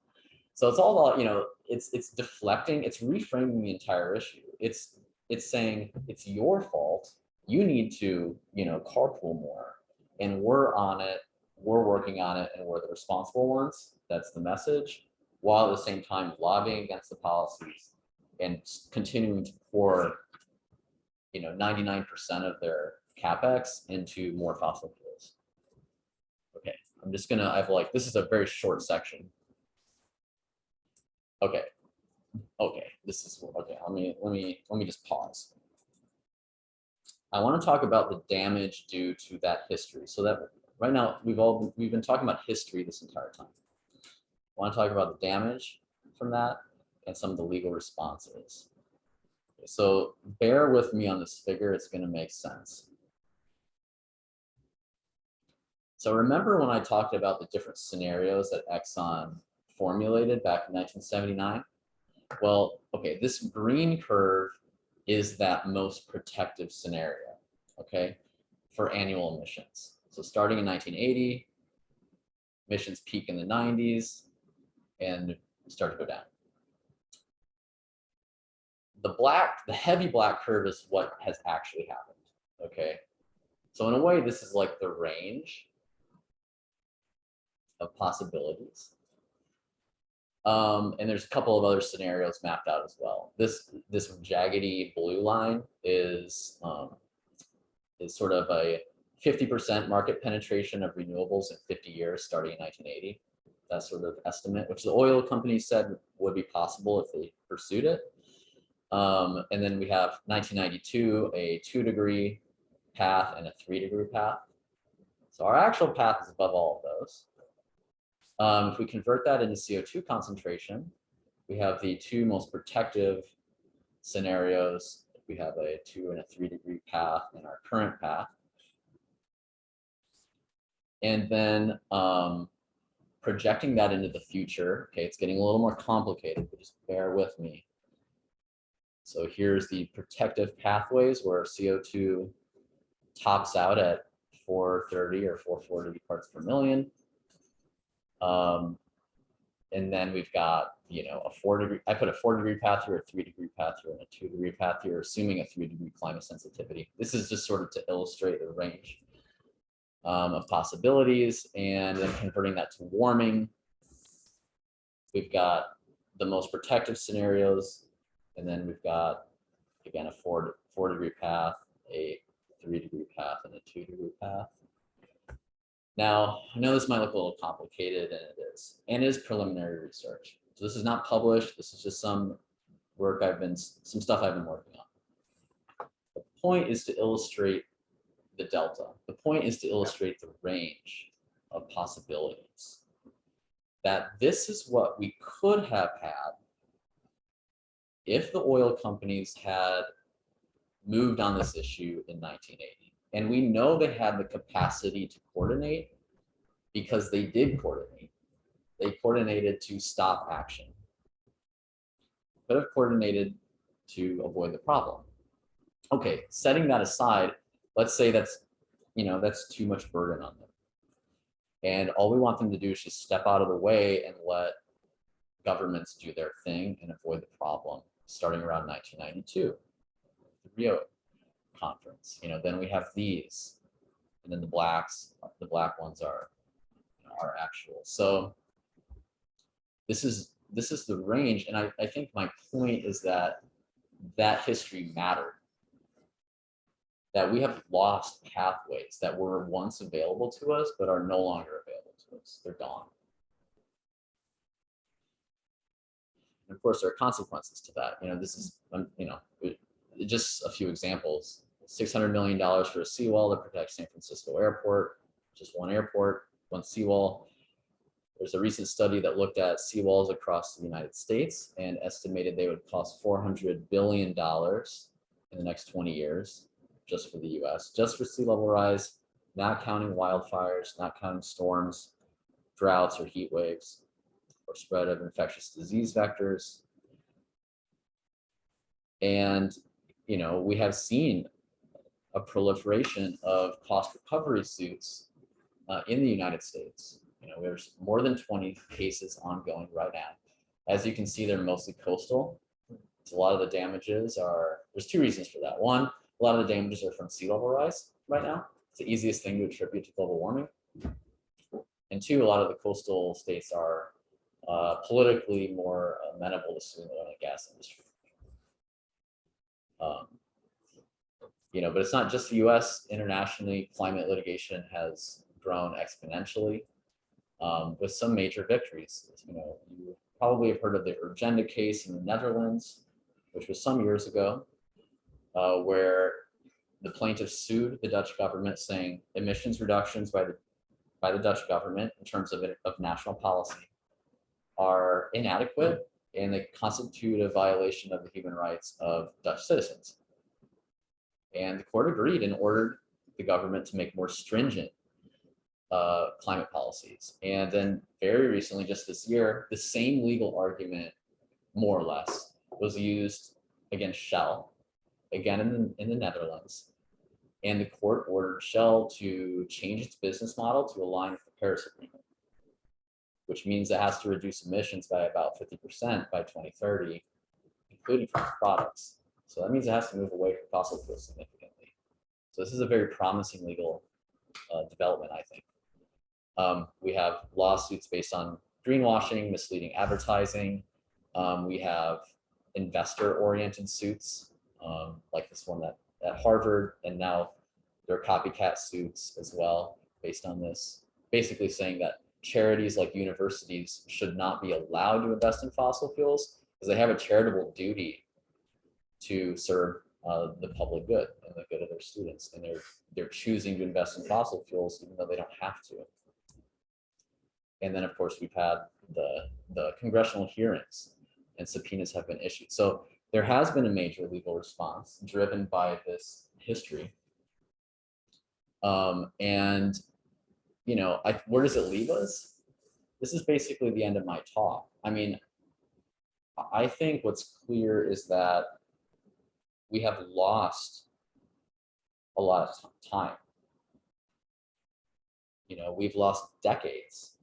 it's all about, it's deflecting, it's reframing the entire issue. It's saying it's your fault. You need to, carpool more, and we're on it. We're working on it, and we're the responsible ones. That's the message. While at the same time lobbying against the policies and continuing to pour, 99% of their capex into more fossil fuels. Okay, this is a very short section. Okay, let me just pause. I want to talk about the damage due to that history. So that right now we've been talking about history this entire time. I want to talk about the damage from that and some of the legal responses. So bear with me on this figure, it's going to make sense. So remember when I talked about the different scenarios that Exxon formulated back in 1979? Well, okay, this green curve is that most protective scenario, okay, for annual emissions. So starting in 1980, emissions peak in the 90s and start to go down. The heavy black curve is what has actually happened, okay? So in a way, this is like the range of possibilities. And there's a couple of other scenarios mapped out as well. This jaggedy blue line is sort of a 50% market penetration of renewables in 50 years, starting in 1980. That sort of estimate, which the oil companies said would be possible if they pursued it. And then we have 1992, a 2-degree path and a 3-degree path. So our actual path is above all of those. If we convert that into CO2 concentration, we have the two most protective scenarios. We have a 2 and a 3-degree path in our current path. And then projecting that into the future, okay, it's getting a little more complicated, but just bear with me. So here's the protective pathways where CO2 tops out at 430 or 440 parts per million. And then we've got, a 4-degree, I put a 4-degree path here, a 3-degree path here, and a 2-degree path here, assuming a 3-degree climate sensitivity. This is just sort of to illustrate the range of possibilities, and then converting that to warming. We've got the most protective scenarios, and then we've got, again, a 4-degree path, a 3-degree path, and a 2-degree path. Now, I know this might look a little complicated, and it is, and it is preliminary research. So this is not published. This is just some work some stuff I've been working on. The point is to illustrate the delta. The point is to illustrate the range of possibilities. That this is what we could have had if the oil companies had moved on this issue in 1980. And we know they had the capacity to coordinate because they did coordinate. They coordinated to stop action. Could have coordinated to avoid the problem. Okay, setting that aside, let's say that's too much burden on them. And all we want them to do is just step out of the way and let governments do their thing and avoid the problem, starting around 1992, the Rio conference. Then we have these, and then the black ones are actual. So this is the range, and I think my point is that history mattered. That we have lost pathways that were once available to us, but are no longer available to us. They're gone. And of course, there are consequences to that. This is, just a few examples. $600 million for a seawall to protect San Francisco Airport, just one airport, one seawall. There's a recent study that looked at seawalls across the United States and estimated they would cost $400 billion in the next 20 years, just for the US, just for sea level rise, not counting wildfires, not counting storms, droughts or heat waves, or spread of infectious disease vectors. And, we have seen a proliferation of cost recovery suits in the United States There's more than 20 cases ongoing right now. As you can see, they're mostly coastal. So a lot of the damages are, there's two reasons for that. One, a lot of the damages are from sea level rise right now. It's the easiest thing to attribute to global warming. And two, a lot of the coastal states are politically more amenable to suing the oil and gas industry. But it's not just the US. Internationally, climate litigation has grown exponentially with some major victories. You probably have heard of the Urgenda case in the Netherlands, which was some years ago, where the plaintiffs sued the Dutch government saying emissions reductions by the Dutch government in terms of national policy are inadequate and they constitute a violation of the human rights of Dutch citizens. And the court agreed and ordered the government to make more stringent climate policies. And then very recently, just this year, the same legal argument, more or less, was used against Shell, again in the Netherlands. And the court ordered Shell to change its business model to align with the Paris Agreement, which means it has to reduce emissions by about 50% by 2030, including from its products. So that means it has to move away from fossil fuels significantly. So this is a very promising legal development, I think. We have lawsuits based on greenwashing, misleading advertising. We have investor-oriented suits, like this one at Harvard, and now there are copycat suits as well based on this, basically saying that charities like universities should not be allowed to invest in fossil fuels because they have a charitable duty to serve the public good and the good of their students, and they're choosing to invest in fossil fuels even though they don't have to. And then, of course, we've had the congressional hearings and subpoenas have been issued. So there has been a major legal response driven by this history. And where does it leave us? This is basically the end of my talk. I mean, I think what's clear is that we have lost a lot of time. We've lost decades,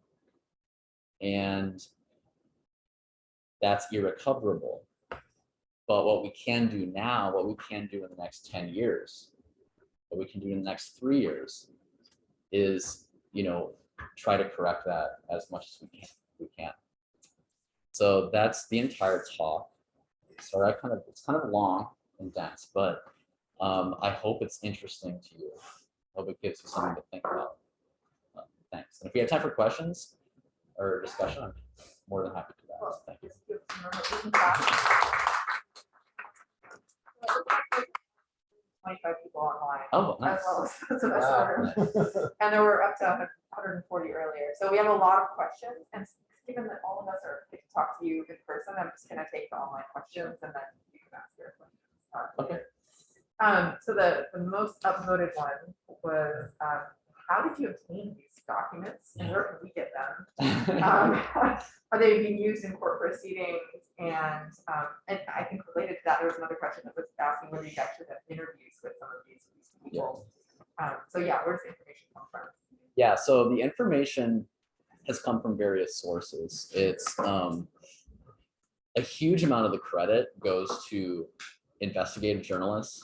and that's irrecoverable. But what we can do now, what we can do in the next 10 years, what we can do in the next 3 years is, try to correct that as much as we can. So that's the entire talk. Sorry, it's kind of long and dense, but I hope it's interesting to you. I hope it gives you something to think about. Thanks. And if we have time for questions or discussion, I'm more than happy to do that. Thank you. 25 people online. Oh, As nice. well as the semester. And there were up to 140 earlier. So we have a lot of questions. And given that all of us are fit to talk to you in person, I'm just going to take the online questions and then you can ask your questions. Okay. So the most upvoted one was, how did you obtain these documents and where can we get them? Are they being used in court proceedings? And I think related to that, there was another question that was asking whether you actually have interviews with some of these people. So yeah, where does the information come from? Yeah, so the information has come from various sources. It's a huge amount of the credit goes to investigative journalists.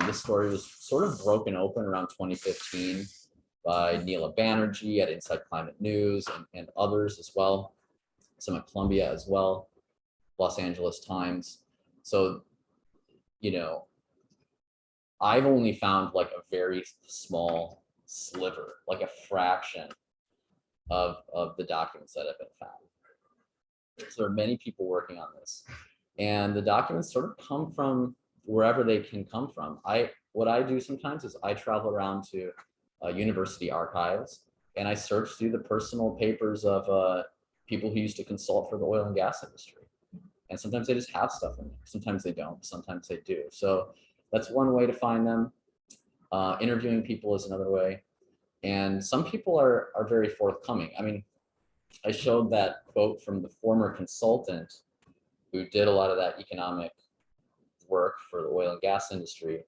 This story was sort of broken open around 2015 by Neela Banerjee at Inside Climate News and others as well, some at Columbia as well, Los Angeles Times. So, I've only found like a very small sliver, like a fraction of the documents that have been found. So there are many people working on this, and the documents sort of come from wherever they can come from. What I do sometimes is I travel around to university archives and I search through the personal papers of people who used to consult for the oil and gas industry. And sometimes they just have stuff in there. Sometimes they don't, sometimes they do. So that's one way to find them. Interviewing people is another way. And some people are very forthcoming. I mean, I showed that quote from the former consultant who did a lot of that economic work for the oil and gas industry.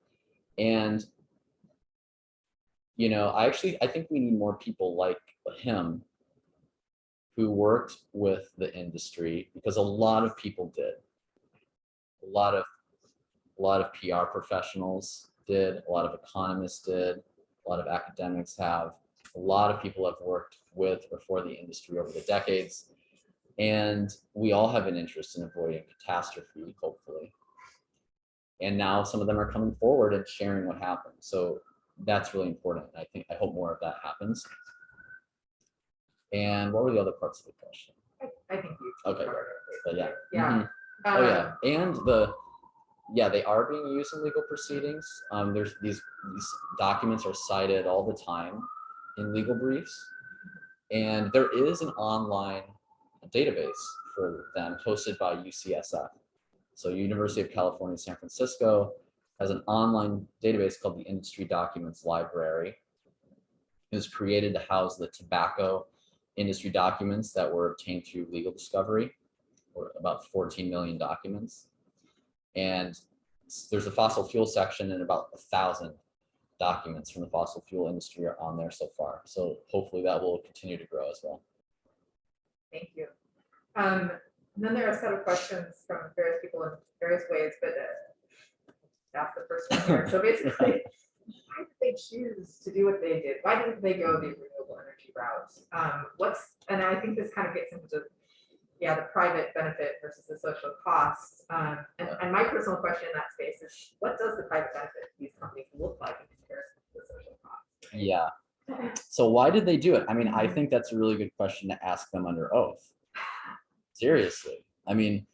And, I think we need more people like him who worked with the industry, because a lot of people did. A lot of PR professionals did, a lot of economists did, a lot of academics have, a lot of people have worked with or for the industry over the decades. And we all have an interest in avoiding catastrophe, hopefully. And now some of them are coming forward and sharing what happened. So that's really important. I hope more of that happens. And what were the other parts of the question? I think you. Okay, covered but it. yeah. Yeah. Mhm. Oh yeah, and they are being used in legal proceedings. There's these documents are cited all the time in legal briefs, and there is an online database for them hosted by UCSF. So University of California, San Francisco has an online database called the Industry Documents Library. It was created to house the tobacco industry documents that were obtained through legal discovery, or about 14 million documents. And there's a fossil fuel section, and about 1,000 documents from the fossil fuel industry are on there so far. So hopefully that will continue to grow as well. Thank you. And then there are a set of questions from various people in various ways, but that's the first one here. So basically, why did they choose to do what they did? Why didn't they go the renewable energy route? And I think this kind of gets into the private benefit versus the social cost. And my personal question in that space is, what does the private benefit of these companies look like in comparison to the social cost? Yeah. So why did they do it? I mean, I think that's a really good question to ask them under oath. Seriously. I mean,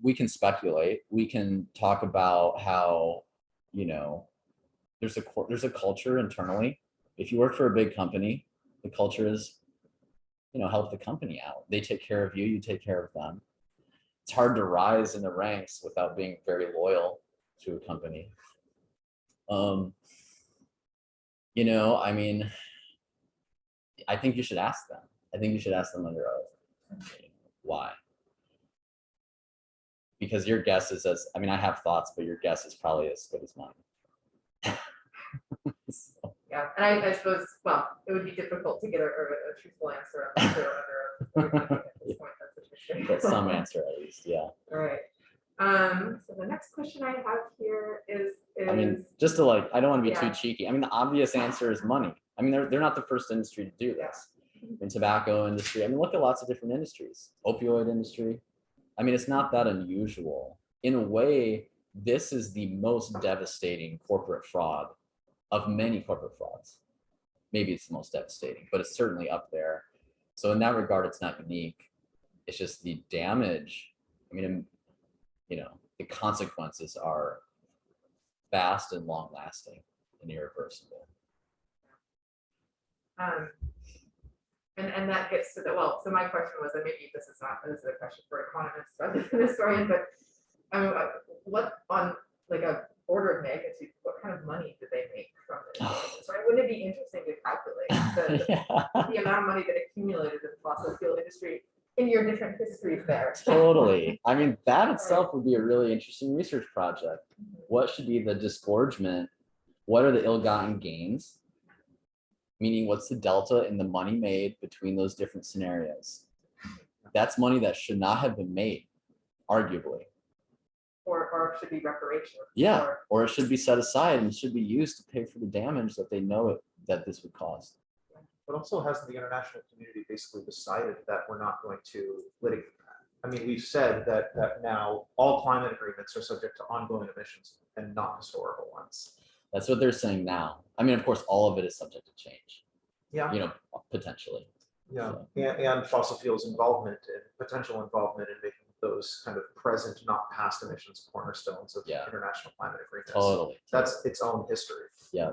we can speculate. We can talk about how, there's a culture internally. If you work for a big company, the culture is, help the company out. They take care of you, you take care of them. It's hard to rise in the ranks without being very loyal to a company. I mean, I think you should ask them. I think you should ask them under oath. Why? Because your guess is I have thoughts, but your guess is probably as good as mine. So. Yeah, and I suppose, well, it would be difficult to get a truthful answer unless they're under oath. At this point, that's interesting. But some answer at least, yeah. All right. So the next question I have here is I mean, just to I don't want to be too Yeah. cheeky. I mean, the obvious answer is money. I mean, they're not the first industry to do this. In tobacco industry, I mean, look at lots of different industries. Opioid industry. I mean, it's not that unusual. In a way, this is the most devastating corporate fraud of many corporate frauds. Maybe it's the most devastating, but it's certainly up there. So in that regard, it's not unique. It's just the damage. I mean, the consequences are vast and long lasting and irreversible. And that gets to so my question was, and maybe this is a question for economists rather than a historian, but what on a order of magnitude, what kind of money did they make from this? Right? Wouldn't it be interesting to calculate the amount of money that accumulated in the fossil fuel industry in your different histories there? Totally. I mean, that itself would be a really interesting research project. What should be the disgorgement? What are the ill-gotten gains? Meaning, what's the delta in the money made between those different scenarios? That's money that should not have been made, arguably. Or should be reparations. Yeah, or it should be set aside and should be used to pay for the damage that they know that this would cause. But also hasn't the international community basically decided that we're not going to litigate that? I mean, we've said that now all climate agreements are subject to ongoing emissions and not historical ones. That's what they're saying now. I mean, of course, all of it is subject to change. Yeah. Potentially. Yeah, So. and fossil fuels involvement and potential involvement in making those kind of present, not past emissions cornerstones of international climate agreements. Totally. That's its own history. Yeah.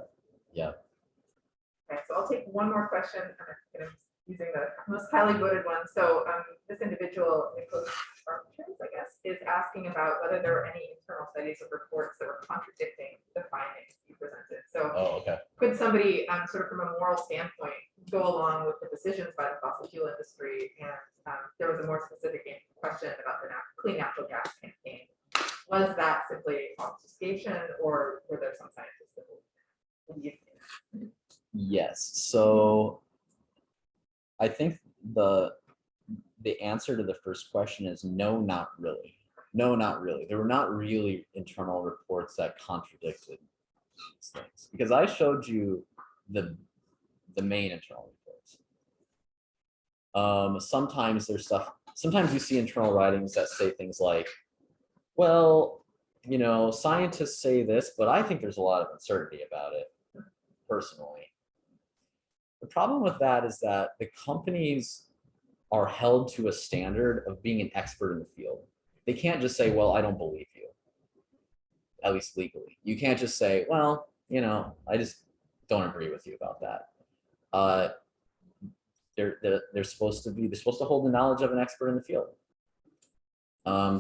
Okay, so I'll take one more question. I'm using the most highly voted one. So this individual, Nicholas Armstrong, I guess, is asking about whether there were any internal studies or reports that were contradicting the findings you presented. So could somebody, sort of from a moral standpoint, go along with the decisions by the fossil fuel industry? And there was a more specific question about the clean natural gas campaign. Was that simply obfuscation, or were there some scientists that believed in it? Yes. So I think the answer to the first question is no, not really. No, not really. There were not really internal reports that contradicted these things, because I showed you the main internal reports. Sometimes there's stuff. Sometimes you see internal writings that say things like, "Well, you know, scientists say this, but I think there's a lot of uncertainty about it, personally." The problem with that is that the companies are held to a standard of being an expert in the field. They can't just say, well, I don't believe you, at least legally. You can't just say, well, you know, I just don't agree with you about that. They're supposed to hold the knowledge of an expert in the field.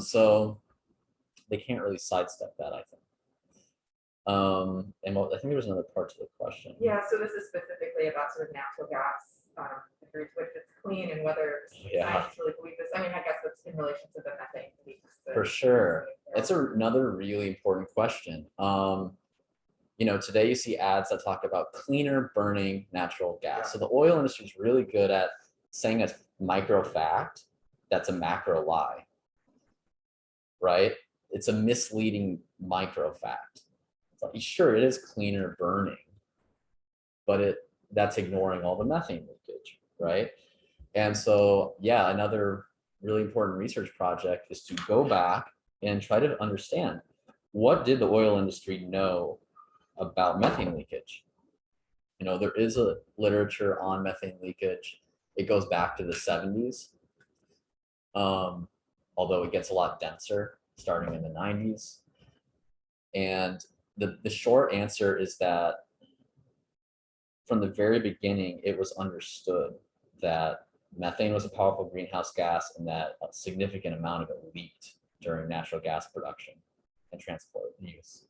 So they can't really sidestep that, I think. And I think there was another part to the question. Yeah, so this is specifically about sort of natural gas, the degree to which it's clean and whether scientists really believe this. I mean, I guess that's in relation to the methane leaks. For sure. It's another really important question. You know, today you see ads that talk about cleaner burning natural gas. So the oil industry is really good at saying a micro fact that's a macro lie, right? It's a misleading micro fact. Sure, it is cleaner burning, but that's ignoring all the methane leakage, right? And so, yeah, another really important research project is to go back and try to understand, what did the oil industry know about methane leakage? You know, there is a literature on methane leakage. It goes back to the 70s, although it gets a lot denser starting in the 90s. And the short answer is that from the very beginning, it was understood that methane was a powerful greenhouse gas and that a significant amount of it leaked during natural gas production and transport and use.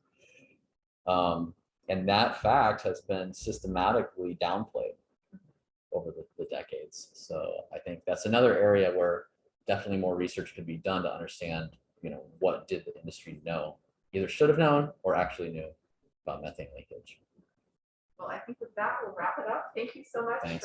And that fact has been systematically downplayed over the decades. So I think that's another area where definitely more research could be done to understand, you know, what did the industry know, either should have known or actually knew about methane leakage. Well, I think with that, we'll wrap it up. Thank you so much. Thanks.